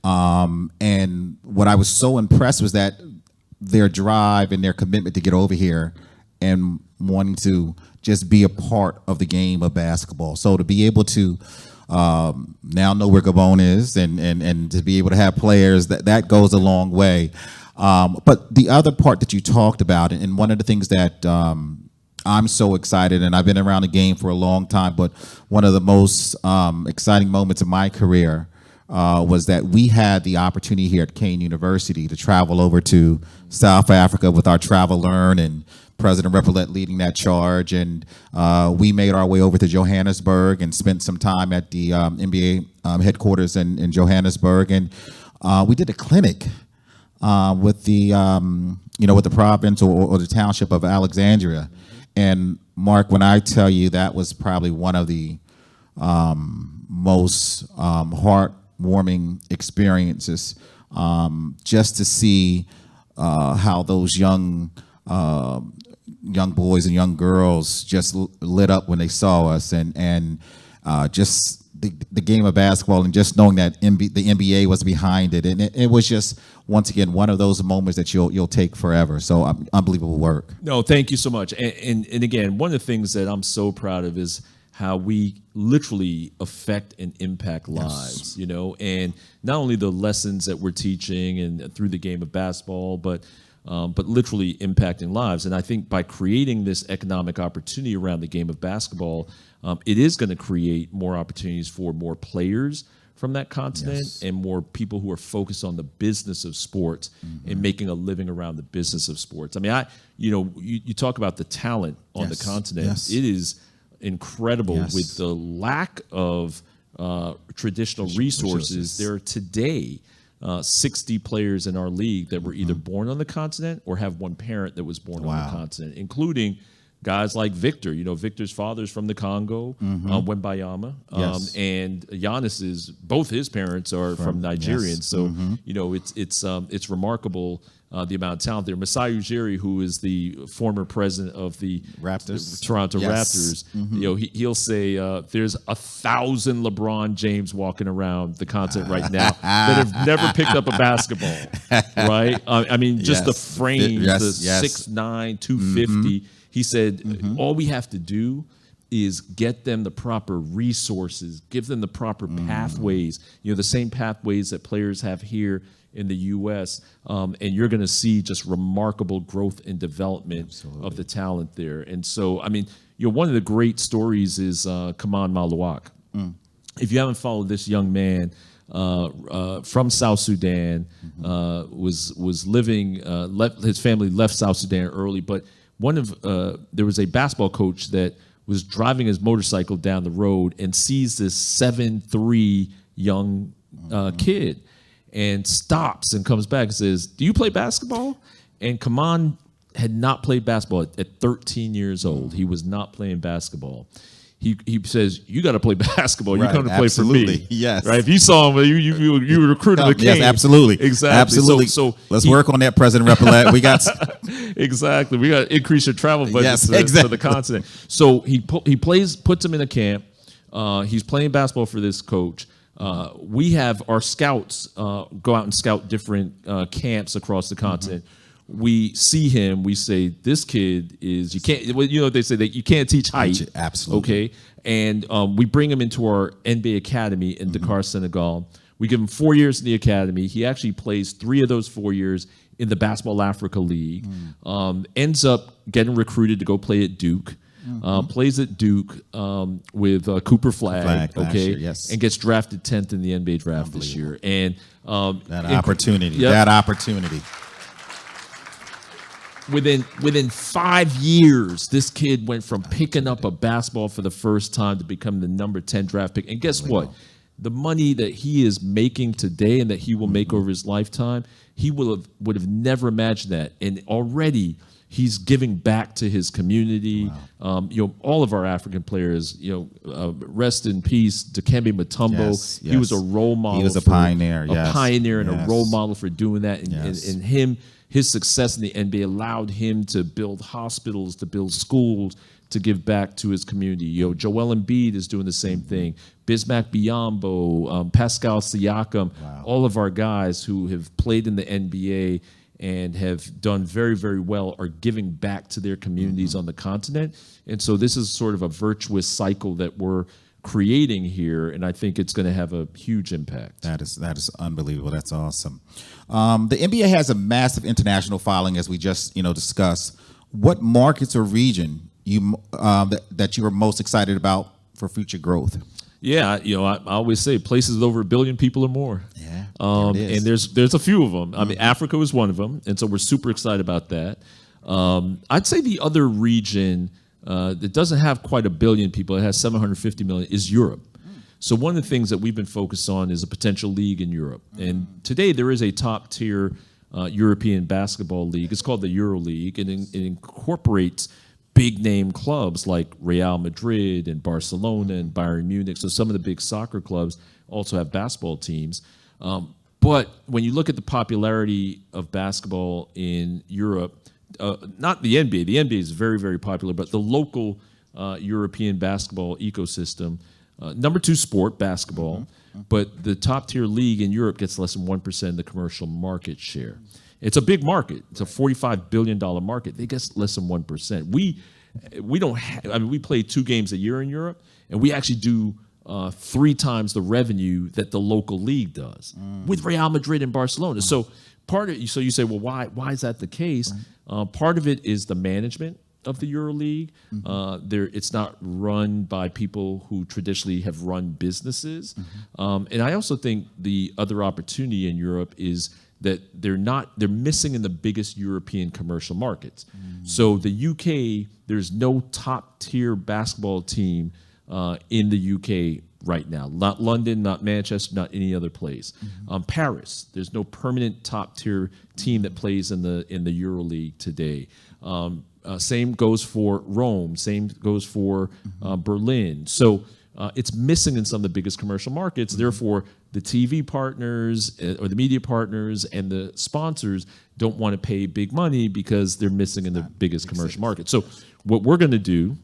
And what I was so impressed was that their drive and their commitment to get over here and wanting to just be a part of the game of basketball. So to be able to now know where Gabon is and to be able to have players, that goes a long way. But the other part that you talked about, and one of the things that I'm so excited, and I've been around the game for a long time, but one of the most exciting moments of my career was that we had the opportunity here at Kean University to travel over to South Africa with our Travel Learn, and President Repollet leading that charge. And we made our way over to Johannesburg and spent some time at the NBA headquarters in Johannesburg. And we did a clinic with the with the province or the township of Alexandria. And Mark, when I tell you, that was probably one of the most heartwarming experiences, just to see how those young boys and young girls just lit up when they saw us, and just the game of basketball, and just knowing that the NBA was behind it, and it was just, once again, one of those moments that you'll take forever. So unbelievable work. No, thank you so much. And again, one of the things that I'm so proud of is how we literally affect and impact lives, and not only the lessons that we're teaching and through the game of basketball, but literally impacting lives. And I think by creating this economic opportunity around the game of basketball, it is going to create more opportunities for more players from that continent, and more people who are focused on the business of sports and making a living around the business of sports. I mean, you talk about the talent on the continent. It is incredible with the lack of traditional resources. There are today 60 players in our league that were either born on the continent or have one parent that was born on the continent, including guys like Victor. Victor's father's from the Congo, Wembayama, and Giannis's, both his parents are from Nigerian. So it's remarkable the amount of talent there. Masai Ujiri, who is the former president of the Toronto Raptors, he'll say there's 1,000 LeBron James walking around the continent right now that have never picked up a basketball, right? I mean, just the frame, the 6'9", 250. He said, all we have to do is get them the proper resources, give them the proper pathways, the same pathways that players have here in the U.S., and you're going to see just remarkable growth and development of the talent there. And so, I mean, one of the great stories is Kaman Maluak. If you haven't followed this young man, from South Sudan, was living, his family left South Sudan early, but there was a basketball coach that was driving his motorcycle down the road and sees this 7'3" young kid, and stops and comes back and says, "Do you play basketball?" And Kaman had not played basketball at 13 years old. He was not playing basketball. He says, "You got to play basketball. You come to play for me." Yes. Right. If you saw him, you recruited the Kean. Yes, absolutely. Exactly. Absolutely. So let's work on that, President Repollet. We got exactly. We got to increase your travel budget to the continent. So he puts him in a camp. He's playing basketball for this coach. We have our scouts go out and scout different camps across the continent. We see him, we say, this kid is, you can't, they say that you can't teach height. Absolutely. Okay. And we bring him into our NBA Academy in Dakar, Senegal. We give him 4 years in the academy. He actually plays 3 of those 4 years in the Basketball Africa League. Ends up getting recruited to go play at Duke. Plays at Duke with Cooper Flag, okay, year, and gets drafted 10th in the NBA draft this year. And that opportunity. Within 5 years, this kid went from picking up a basketball for the first time to become the number 10 draft pick. And guess what? The money that he is making today and that he will make over his lifetime, he would have never imagined that. And already he's giving back to his community. All of our African players, rest in peace, Dikembe Mutombo. Yes. He was a role model. He was a pioneer. A pioneer and a role model for doing that. And his success in the NBA allowed him to build hospitals, to build schools, to give back to his community. Joel Embiid is doing the same thing. Bismack Biyombo, Pascal Siakam, all of our guys who have played in the NBA and have done very, very well are giving back to their communities on the continent. And so this is sort of a virtuous cycle that we're creating here, and I think it's going to have a huge impact. That is unbelievable. That's awesome. The NBA has a massive international following, as we just discussed. What markets or region that you are most excited about for future growth? Yeah, I always say places with over 1 billion people or more. Yeah, and there's a few of them. I mean, Africa was one of them, and so we're super excited about that. I'd say the other region that doesn't have quite 1 billion people, it has 750 million, is Europe. So one of the things that we've been focused on is a potential league in Europe. And today there is a top-tier European basketball league. It's called the Euro League, and it incorporates big-name clubs like Real Madrid and Barcelona and Bayern Munich. So some of the big soccer clubs also have basketball teams. But when you look at the popularity of basketball in Europe, not the NBA. The NBA is very, very popular, but the local European basketball ecosystem, number 2 sport, basketball, but the top tier league in Europe gets less than 1% of the commercial market share. It's a big market. It's a $45 billion market. They get less than 1%. We don't. We play 2 games a year in Europe, and we actually do 3 times the revenue that the local league does with Real Madrid and Barcelona. So so you say, well, why is that the case? Part of it is the management of the EuroLeague. It's not run by people who traditionally have run businesses. And I also think the other opportunity in Europe is that they're missing in the biggest European commercial markets. So the UK, there's no top tier basketball team in the UK right now. Not London, not Manchester, not any other place. Paris, there's no permanent top tier team that plays in the EuroLeague today. Same goes for Rome. Same goes for Berlin. So it's missing in some of the biggest commercial markets. Therefore, the TV partners or the media partners and the sponsors don't want to pay big money because they're missing in the biggest commercial market. So what we're going to do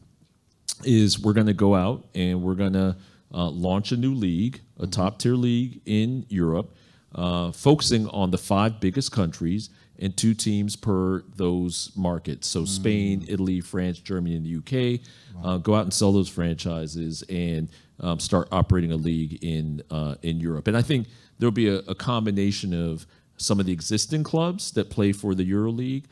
is we're going to go out and we're going to launch a new league, a top tier league in Europe, focusing on the 5 biggest countries and 2 teams per those markets. So Spain, Italy, France, Germany, and the UK. Go out and sell those franchises and start operating a league in Europe. And I think there'll be a combination of some of the existing clubs that play for the EuroLeague,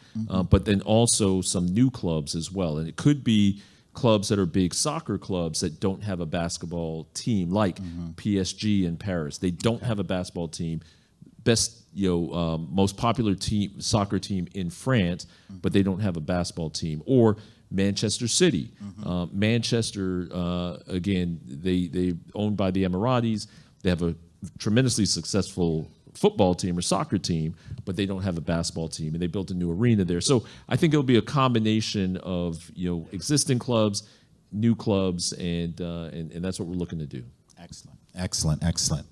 but then also some new clubs as well. And it could be clubs that are big soccer clubs that don't have a basketball team, like PSG in Paris. They don't have a basketball team. Best, most popular soccer team in France, but they don't have a basketball team. Or Manchester City. Manchester, again, they owned by the Emiratis. They have a tremendously successful football team or soccer team, but they don't have a basketball team, and they built a new arena there. So I think it'll be a combination of existing clubs, new clubs, and that's what we're looking to do. Excellent.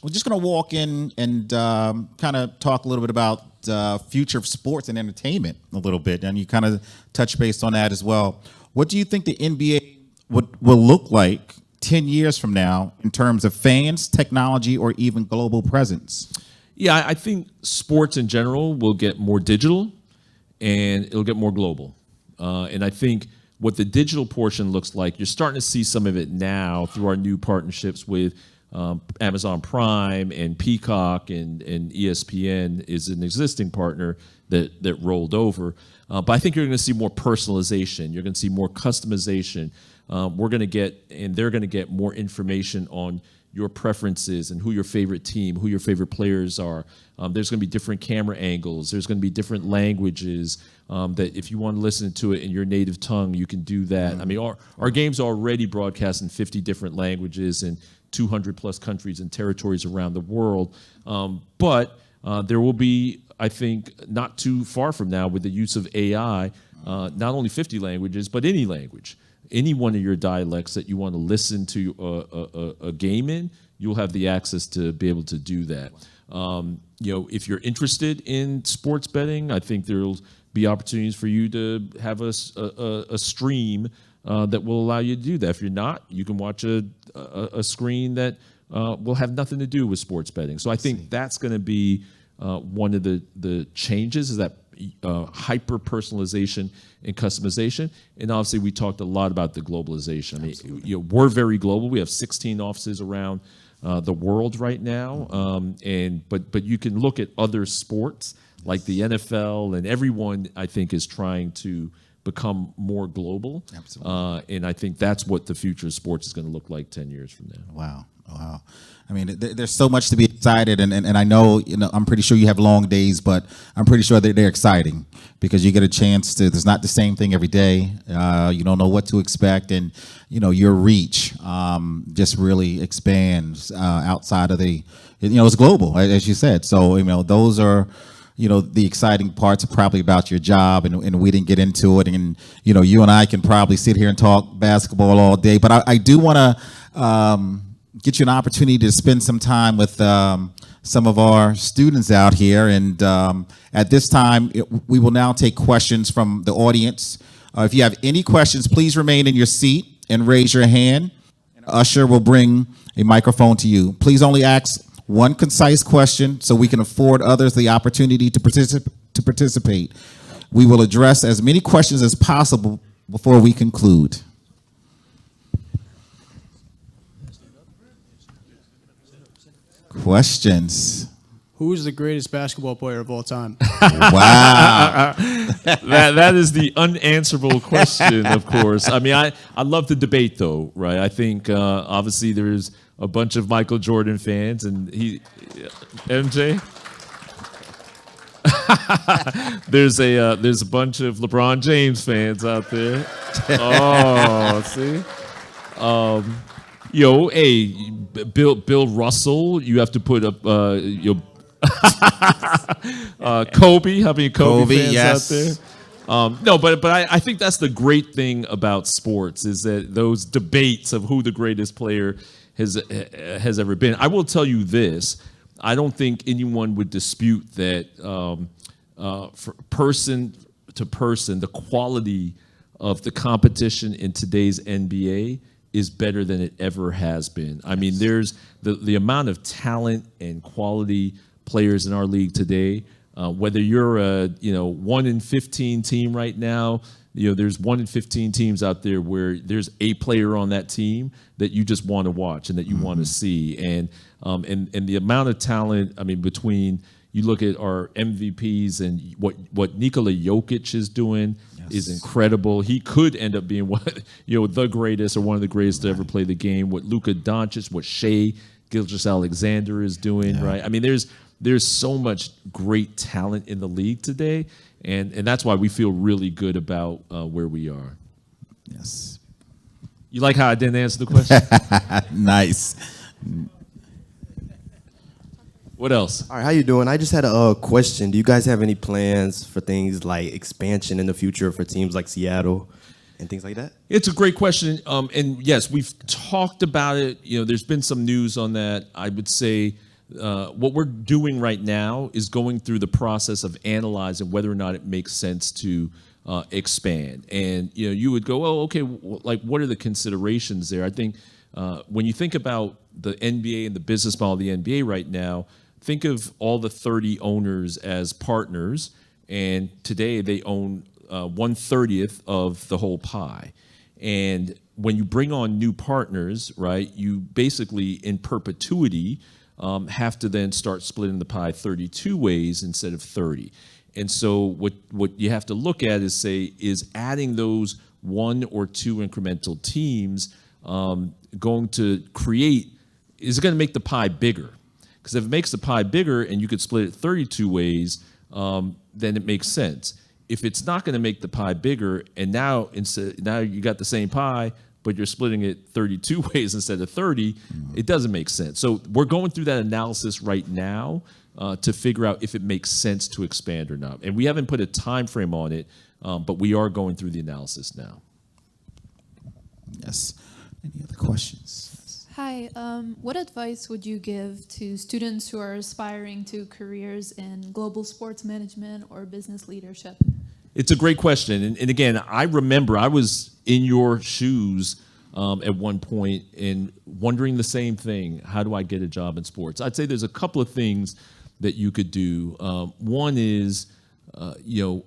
We're just going to walk in and kind of talk a little bit about future of sports and entertainment a little bit, and you kind of touch base on that as well. What do you think the NBA will look like 10 years from now in terms of fans, technology, or even global presence? Yeah, I think sports in general will get more digital and it'll get more global. And I think what the digital portion looks like, you're starting to see some of it now through our new partnerships with Amazon Prime and Peacock and ESPN is an existing partner that rolled over. But I think you're going to see more personalization. You're going to see more customization. We're going to get, and they're going to get more information on your preferences and who your favorite team, who your favorite players are. There's going to be different camera angles. There's going to be different languages that if you want to listen to it in your native tongue, you can do that. I mean, our games are already broadcast in 50 different languages in 200 plus countries and territories around the world. But there will be, I think, not too far from now with the use of AI, not only 50 languages, but any language. Any one of your dialects that you want to listen to a game in, you'll have the access to be able to do that. If you're interested in sports betting, I think there'll be opportunities for you to have a stream that will allow you to do that. If you're not, you can watch a screen that will have nothing to do with sports betting. So I think that's going to be one of the changes, is that hyper personalization and customization. And obviously we talked a lot about the globalization. I mean, we're very global. We have 16 offices around the world right now. But you can look at other sports like the NFL, and everyone, I think, is trying to become more global. Absolutely. And I think that's what the future of sports is going to look like 10 years from now. Wow. I mean, there's so much to be excited, and I know, I'm pretty sure you have long days, but I'm pretty sure that they're exciting because you get a chance to, it's not the same thing every day. You don't know what to expect, and, your reach just really expands outside of the, it's global, as you said. So, those are, the exciting parts are probably about your job, and we didn't get into it. And, you and I can probably sit here and talk basketball all day, but I do want to get you an opportunity to spend some time with some of our students out here. And at this time, we will now take questions from the audience. If you have any questions, please remain in your seat and raise your hand. An usher will bring a microphone to you. Please only ask one concise question so we can afford others the opportunity to participate. We will address as many questions as possible before we conclude. Questions? Who is the greatest basketball player of all time? Wow. That is the unanswerable question, of course. I mean, I love the debate, though, right? I think obviously there's a bunch of Michael Jordan fans, and MJ. there's a bunch of LeBron James fans out there. Oh, see. Bill Russell. You have to put up Kobe. How many Kobe fans yes. out there? No, but I think that's the great thing about sports is that those debates of who the greatest player has ever been. I will tell you this: I don't think anyone would dispute that for person to person, the quality of the competition in today's NBA is better than it ever has been. I mean, there's the amount of talent and quality players in our league today. Whether you're a 1 in 15 team right now, there's 1 in 15 teams out there where there's a player on that team that you just want to watch and that you want to see. And the amount of talent, I mean, between you look at our MVPs and what Nikola Jokic is doing is incredible. He could end up being the greatest or one of the greatest to ever play the game. What Luka Doncic, what Shea Gilgeous-Alexander is doing, right? I mean, there's so much great talent in the league today, and that's why we feel really good about where we are. Yes. You like how I didn't answer the question? Nice. What else? All right, how you doing? I just had a question. Do you guys have any plans for things like expansion in the future for teams like Seattle and things like that? It's a great question. And yes, we've talked about it. There's been some news on that. I would say what we're doing right now is going through the process of analyzing whether or not it makes sense to expand. And, you would go, oh, okay, like what are the considerations there? I think when you think about the NBA and the business model of the NBA right now, think of all the 30 owners as partners, and today they own 1/30 of the whole pie. And when you bring on new partners, right, you basically in perpetuity have to then start splitting the pie 32 ways instead of 30. And so what you have to look at is adding those 1 or 2 incremental teams going to make the pie bigger? Because if it makes the pie bigger and you could split it 32 ways, then it makes sense. If it's not going to make the pie bigger, and now you got the same pie, but you're splitting it 32 ways instead of 30, it doesn't make sense. So we're going through that analysis right now to figure out if it makes sense to expand or not. And we haven't put a time frame on it, but we are going through the analysis now. Yes. Any other questions? Hi, what advice would you give to students who are aspiring to careers in global sports management or business leadership? It's a great question. And again, I remember I was in your shoes at one point and wondering the same thing. How do I get a job in sports? I'd say there's a couple of things that you could do. One is,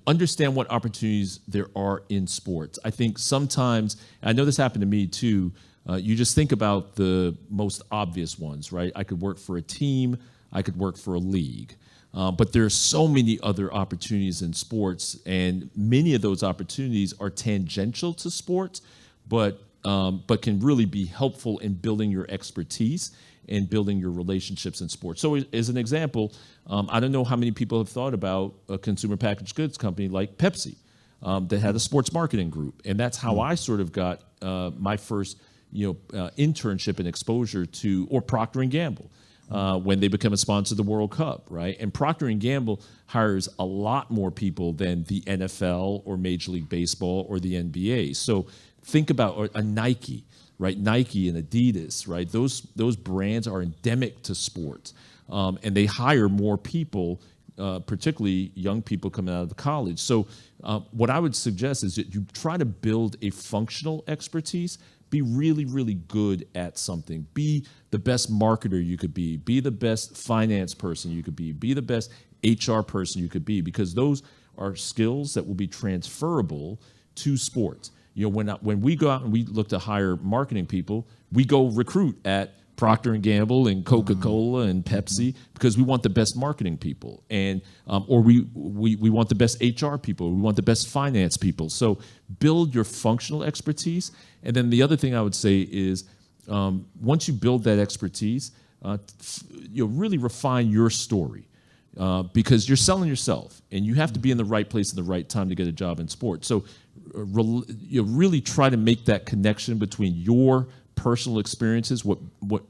understand what opportunities there are in sports. I think sometimes, I know this happened to me too, you just think about the most obvious ones, right? I could work for a team, I could work for a league. But there are so many other opportunities in sports, and many of those opportunities are tangential to sports, but can really be helpful in building your expertise and building your relationships in sports. So as an example, I don't know how many people have thought about a consumer packaged goods company like Pepsi that had a sports marketing group. And that's how I sort of got my first internship and exposure to, or Procter & Gamble. when they become a sponsor of the World Cup, right? And Procter & Gamble hires a lot more people than the NFL or Major League Baseball or the NBA. So think about a Nike, right? Nike and Adidas, right? Those brands are endemic to sports, and they hire more people, particularly young people coming out of college. So what I would suggest is that you try to build a functional expertise. Be really, really good at something. Be the best marketer you could be. Be the best finance person you could be. Be the best HR person you could be, because those are skills that will be transferable to sports. You know, when we go out and we look to hire marketing people, we go recruit at Procter & Gamble and Coca-Cola and Pepsi, because we want the best marketing people, and or we want the best HR people, we want the best finance people. So build your functional expertise. And then the other thing I would say is, once you build that expertise, you really refine your story, because you're selling yourself, and you have to be in the right place at the right time to get a job in sports. So you really try to make that connection between your personal experiences, what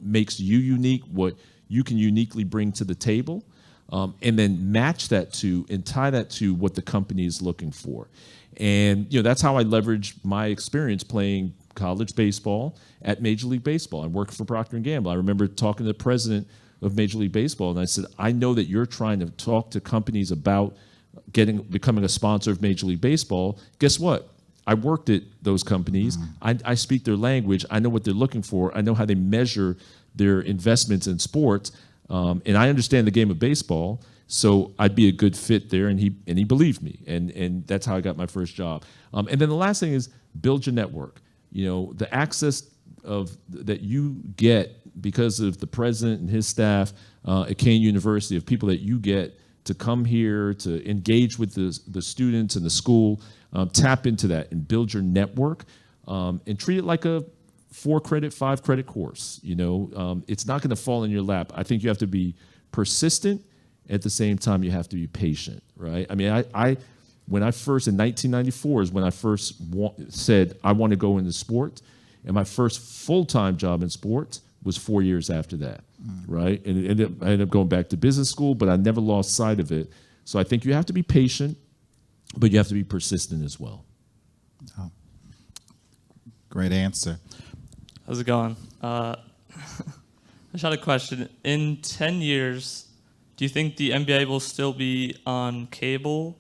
makes you unique, what you can uniquely bring to the table, and then match that to and tie that to what the company is looking for. And that's how I leverage my experience playing college baseball at Major League Baseball. I worked for Procter & Gamble. I remember talking to the president of Major League Baseball, and I said, I know that you're trying to talk to companies about becoming a sponsor of Major League Baseball. Guess what? I worked at those companies. I speak their language. I know what they're looking for. I know how they measure their investments in sports, and I understand the game of baseball. So I'd be a good fit there, and he believed me, and that's how I got my first job. And then the last thing is build your network. The access that you get because of the president and his staff at Kean University, of people that you get to come here to engage with the students and the school. Tap into that and build your network, and treat it like a 4-credit, 5-credit course. It's not going to fall in your lap. I think you have to be persistent. At the same time, you have to be patient, right? I mean, when I first, in 1994 is when I first said I want to go into sports, and my first full-time job in sports was 4 years after that, right? And I ended up going back to business school, but I never lost sight of it. So I think you have to be patient, but you have to be persistent as well. Oh. Great answer. How's it going? I just had a question. In 10 years, do you think the NBA will still be on cable,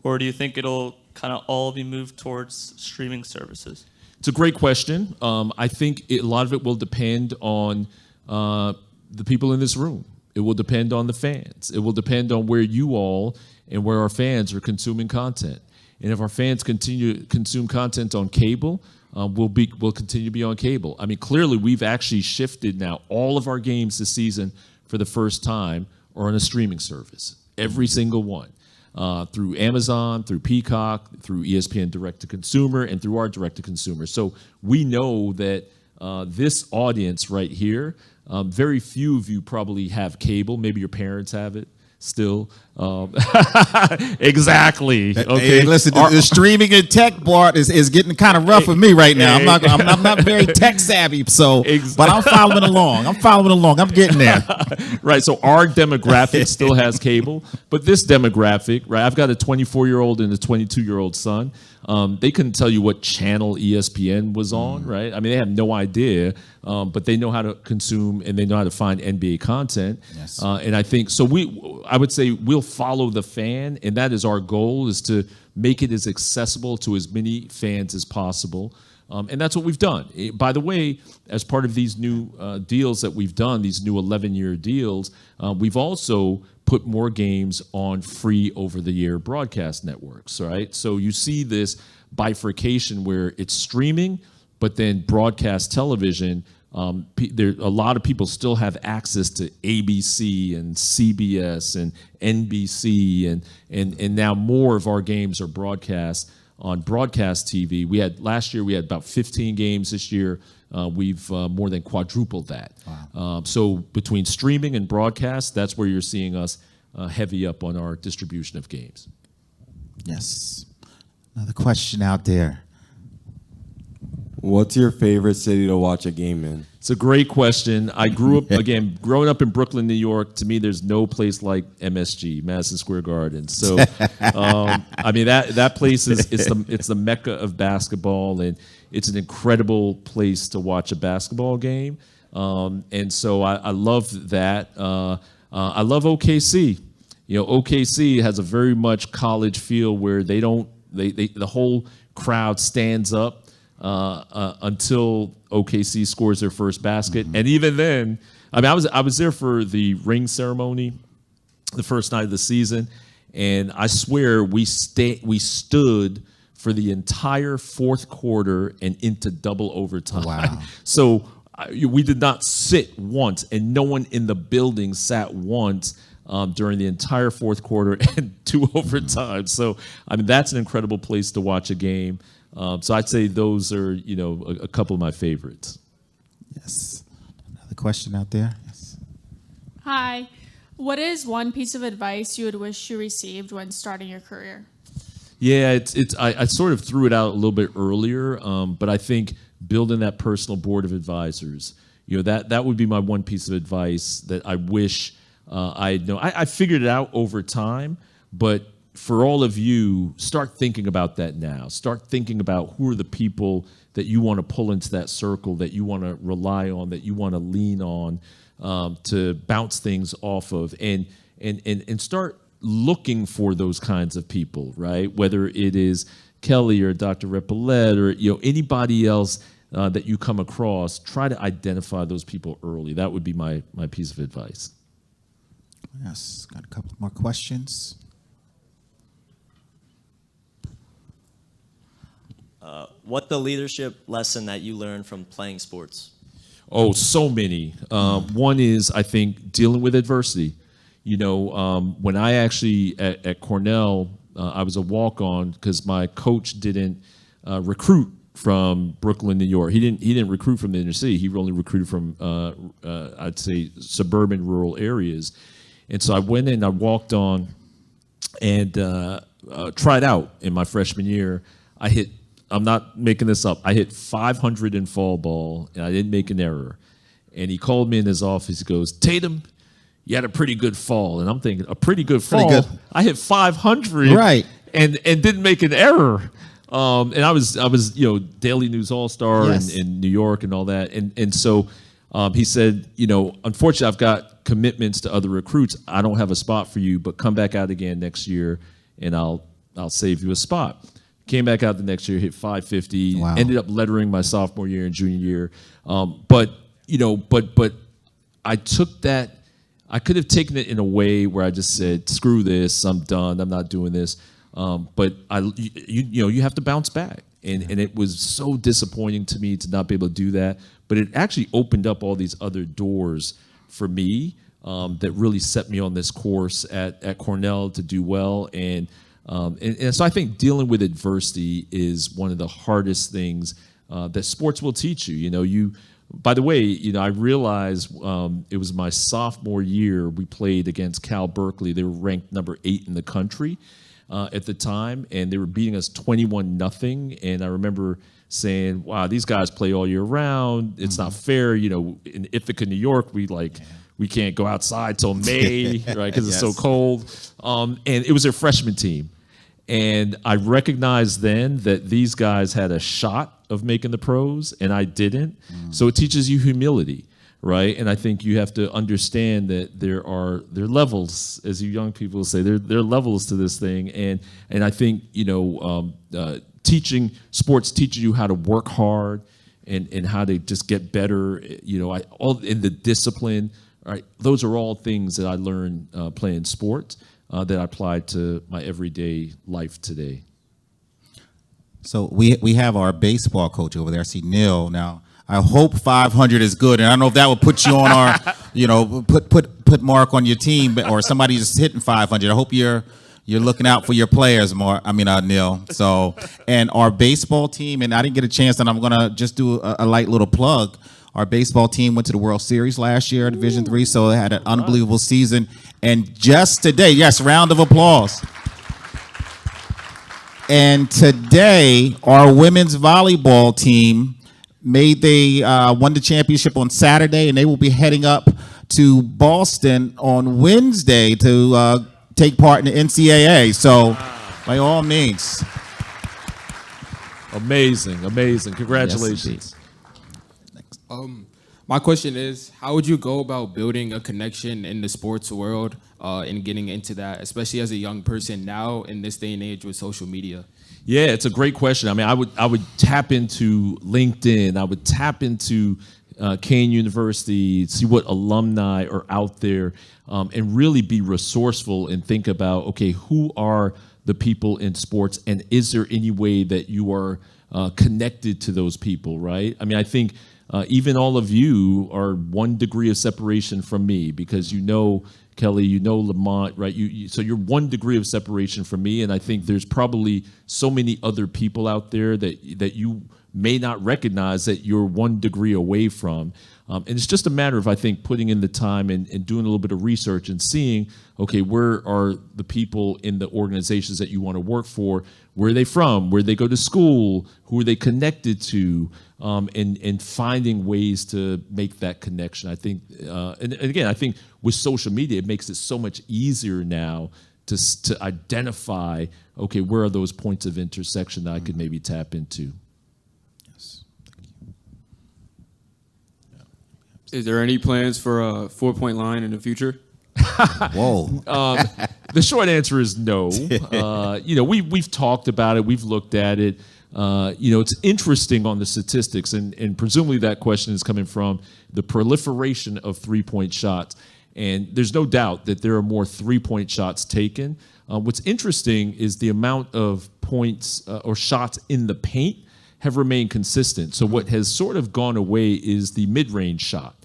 or do you think it'll kind of all be moved towards streaming services? It's a great question. I think a lot of it will depend on the people in this room. It will depend on the fans. It will depend on where you all and where our fans are consuming content. And if our fans continue to consume content on cable, we'll continue to be on cable. I mean, clearly we've actually shifted now. All of our games this season for the first time are on a streaming service. Every single one. Through Amazon, through Peacock, through ESPN Direct-to-Consumer, and through our Direct-to-Consumer. So we know that this audience right here, very few of you probably have cable. Maybe your parents have it still. Exactly. Okay. Hey, listen, the streaming and tech part is getting kind of rough for me right now. I'm not very tech savvy, so but I'm following along. I'm getting there. Right. So our demographic still has cable, but this demographic, right? I've got a 24-year-old and a 22-year-old son. They couldn't tell you what channel ESPN was on, right? I mean, they have no idea, but they know how to consume and they know how to find NBA content. Yes. And I think so. I would say we'll follow the fan, and that is our goal: is to make it as accessible to as many fans as possible. And that's what we've done. By the way, as part of these new deals that we've done, these new 11-year deals, we've also put more games on free over-the-air broadcast networks, right? So you see this bifurcation where it's streaming, but then broadcast television. A lot of people still have access to ABC and CBS and NBC, and now more of our games are broadcast on broadcast TV. Last year we had about 15 games. This year we've more than quadrupled that. Wow. So between streaming and broadcast, that's where you're seeing us heavy up on our distribution of games. Yes. Another question out there. What's your favorite city to watch a game in? It's a great question. I grew up, again, growing up in Brooklyn, New York, to me, there's no place like MSG, Madison Square Garden. So, I mean, that place it's the mecca of basketball, and it's an incredible place to watch a basketball game. And so I love that. I love OKC. You know, OKC has a very much college feel where they the whole crowd stands up until OKC scores their first basket. And even then, I mean, I was there for the ring ceremony the first night of the season, and I swear we stood for the entire fourth quarter and into double overtime. Wow. So we did not sit once, and no one in the building sat once during the entire fourth quarter and 2 overtimes. So, I mean, that's an incredible place to watch a game. So I'd say those are, you know, a couple of my favorites. Yes. Another question out there? Yes. Hi. What is one piece of advice you would wish you received when starting your career? Yeah, I sort of threw it out a little bit earlier, but I think building that personal board of advisors, you know, that would be my one piece of advice that I wish I know. I figured it out over time, but for all of you, start thinking about that now. Start thinking about who are the people that you want to pull into that circle, that you want to rely on, that you want to lean on to bounce things off of, and start looking for those kinds of people, right? Whether it is Kelly or Dr. Repolet or, you know, anybody else that you come across, try to identify those people early. That would be my piece of advice. Yes. Got a couple more questions. What the leadership lesson that you learned from playing sports? Oh, so many. One is, I think, dealing with adversity. You know, when I actually, at Cornell, I was a walk-on because my coach didn't recruit from Brooklyn, New York. He didn't recruit from the inner city. He only recruited from, I'd say, suburban, rural areas. And so I went in, I walked on, and tried out in my freshman year. I'm not making this up, I hit 500 in fall ball, and I didn't make an error. And he called me in his office. He goes, "Tatum, you had a pretty good fall." And I'm thinking, a pretty good fall? Pretty good. I hit 500 Right. and didn't make an error. And I was you know, Daily News All-Star Yes. in New York and all that. And so he said, you know, "Unfortunately, I've got commitments to other recruits. I don't have a spot for you, but come back out again next year, and I'll save you a spot." Came back out the next year, hit 550. Wow. Ended up lettering my sophomore year and junior year. But you know, but I took that. I could have taken it in a way where I just said, "Screw this, I'm done. I'm not doing this." But you know, you have to bounce back, and it was so disappointing to me to not be able to do that. But it actually opened up all these other doors for me that really set me on this course at Cornell to do well. And so I think dealing with adversity is one of the hardest things that sports will teach you. You know, by the way, you know, I realized it was my sophomore year we played against Cal Berkeley. They were ranked number 8 in the country at the time, and they were beating us 21-0. And I remember saying, "Wow, these guys play all year round. It's not fair." You know, in Ithaca, New York, we can't go outside till May, right? Because it's so cold. And it was their freshman team. And I recognized then that these guys had a shot of making the pros, and I didn't. So it teaches you humility, right? And I think you have to understand that there are levels, as you young people say, there are levels to this thing. And I think, you know, sports teaches you how to work hard and how to just get better, you know, all in the discipline. Right, those are all things that I learned playing sports that I applied to my everyday life today. So we have our baseball coach over there. I see Neil. Now, I hope 500 is good, and I don't know if that would put you on our, you know, put Mark on your team, or somebody just hitting 500. I hope you're looking out for your players more. Neil. So, and our baseball team, and I didn't get a chance, and I'm gonna just do a light little plug. Our baseball team went to the World Series last year, Division III, so they had an unbelievable season. And just today, yes, round of applause. And today, our women's volleyball team They won the championship on Saturday, and they will be heading up to Boston on Wednesday to take part in the NCAA. So, by all means. Amazing, amazing. Congratulations. My question is, how would you go about building a connection in the sports world and getting into that, especially as a young person now in this day and age with social media? Yeah, it's a great question. I mean, I would tap into LinkedIn. I would tap into Kean University, see what alumni are out there, and really be resourceful and think about, okay, who are the people in sports, and is there any way that you are connected to those people, right? I mean, I think even all of you are 1 degree of separation from me, because you know Kelly, you know Lamont, right? So you're 1 degree of separation from me, and I think there's probably so many other people out there that you may not recognize that you're 1 degree away from. And it's just a matter of, I think, putting in the time and doing a little bit of research and seeing, okay, where are the people in the organizations that you want to work for? Where are they from? Where they go to school? Who are they connected to? And finding ways to make that connection. I think, and again, I think with social media, it makes it so much easier now to identify, okay, where are those points of intersection that I could maybe tap into? Is there any plans for a 4-point line in the future? Whoa. The short answer is no. We've talked about it. We've looked at it. It's interesting on the statistics, and presumably that question is coming from the proliferation of 3-point shots. And there's no doubt that there are more 3-point shots taken. What's interesting is the amount of points or shots in the paint have remained consistent. So what has sort of gone away is the mid-range shot.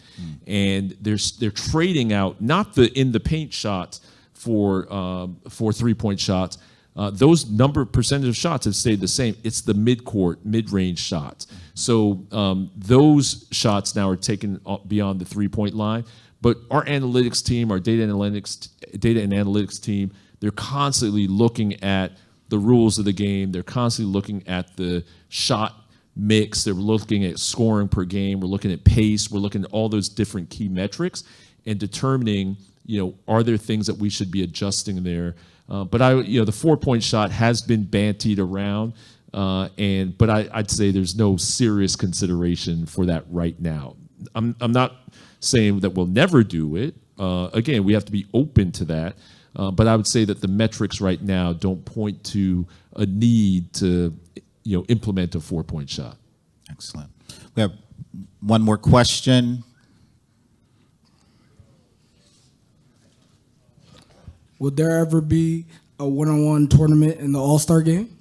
And they're trading out not the in the paint shots for 3-point shots. Those percentage of shots have stayed the same. It's the mid-range shots. So those shots now are taken beyond the 3-point line. But our analytics team, our data and analytics team, they're constantly looking at the rules of the game. They're constantly looking at the shot mix. They're looking at scoring per game. We're looking at pace. We're looking at all those different key metrics and determining, are there things that we should be adjusting there? But the 4-point shot has been bantied around, but I'd say there's no serious consideration for that right now. I'm not saying that we'll never do it. Again, we have to be open to that. But I would say that the metrics right now don't point to a need to, implement a 4-point shot. Excellent. We have one more question. Would there ever be a one-on-one tournament in the All-Star game?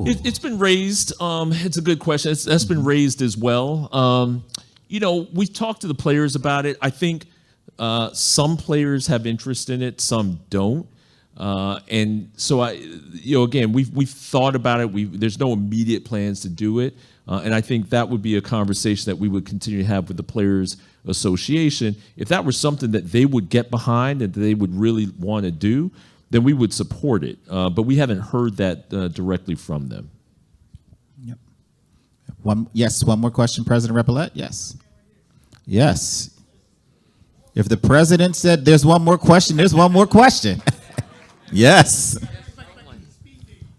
It's been raised. It's a good question. That's been raised as well. We've talked to the players about it. I think some players have interest in it, some don't. And so again, we've thought about it. There's no immediate plans to do it. And I think that would be a conversation that we would continue to have with the Players Association. If that were something that they would get behind and they would really want to do, then we would support it. But we haven't heard that directly from them. Yep. One more question, President Repillette. Yes. Yes. If the president said there's one more question, there's one more question. Yes.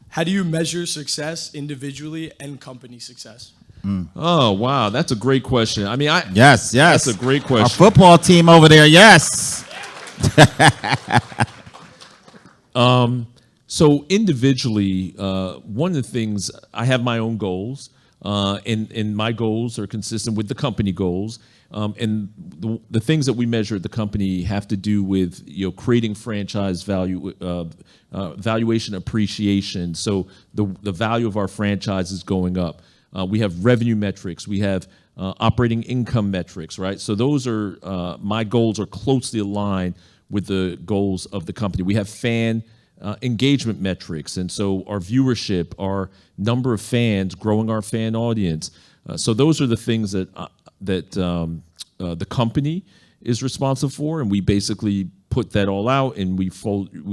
How do you measure success individually and company success? Oh, wow. That's a great question. I mean, Yes. That's a great question. Our football team over there, yes. So individually, one of the things, I have my own goals, and my goals are consistent with the company goals. And the things that we measure at the company have to do with creating franchise value, valuation appreciation. So the value of our franchise is going up. We have revenue metrics. We have operating income metrics, right? So those are my goals are closely aligned with the goals of the company. We have fan engagement metrics, and so our viewership, our number of fans, growing our fan audience. So those are the things that the company is responsible for, and we basically put that all out, and we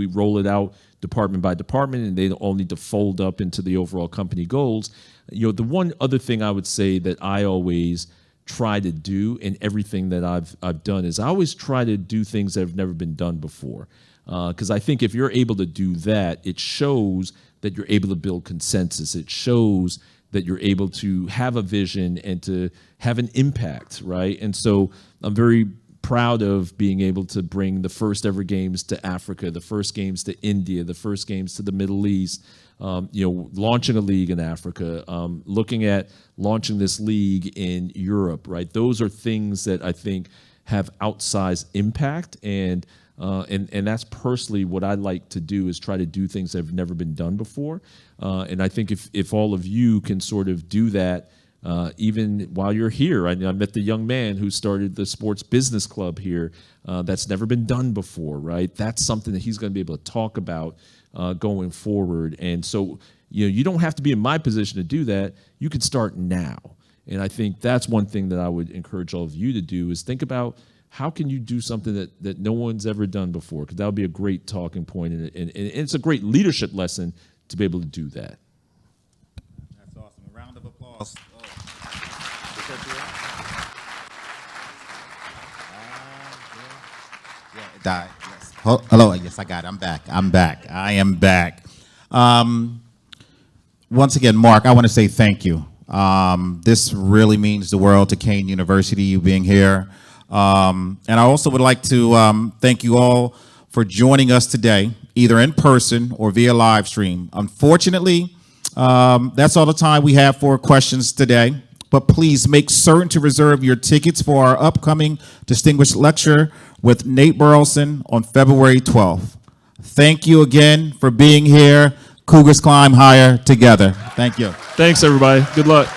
roll it out department by department, and they all need to fold up into the overall company goals. The one other thing I would say that I always try to do in everything that I've done is I always try to do things that have never been done before. Because I think if you're able to do that, it shows that you're able to build consensus. It shows that you're able to have a vision and to have an impact, right? And so I'm very proud of being able to bring the first ever games to Africa, the first games to India, the first games to the Middle East, launching a league in Africa, looking at launching this league in Europe, right? Those are things that I think have outsized impact, and that's personally what I like to do, is try to do things that have never been done before. And I think if all of you can sort of do that, even while you're here. I met the young man who started the sports business club here. That's never been done before, right? That's something that he's going to be able to talk about going forward. And so, you don't have to be in my position to do that. You can start now. And I think that's one thing that I would encourage all of you to do, is think about how can you do something that no one's ever done before, because that would be a great talking point, and it's a great leadership lesson to be able to do that. That's awesome. A round of applause. Die. Yes. Hello. Yes, I got it. I'm back. I am back. Once again, Mark, I want to say thank you. This really means the world to Kean University, you being here. And I also would like to thank you all for joining us today, either in person or via live stream. Unfortunately, that's all the time we have for questions today. But please make certain to reserve your tickets for our upcoming distinguished lecture with Nate Burleson on February 12th. Thank you again for being here. Cougars climb higher together. Thank you. Thanks, everybody. Good luck.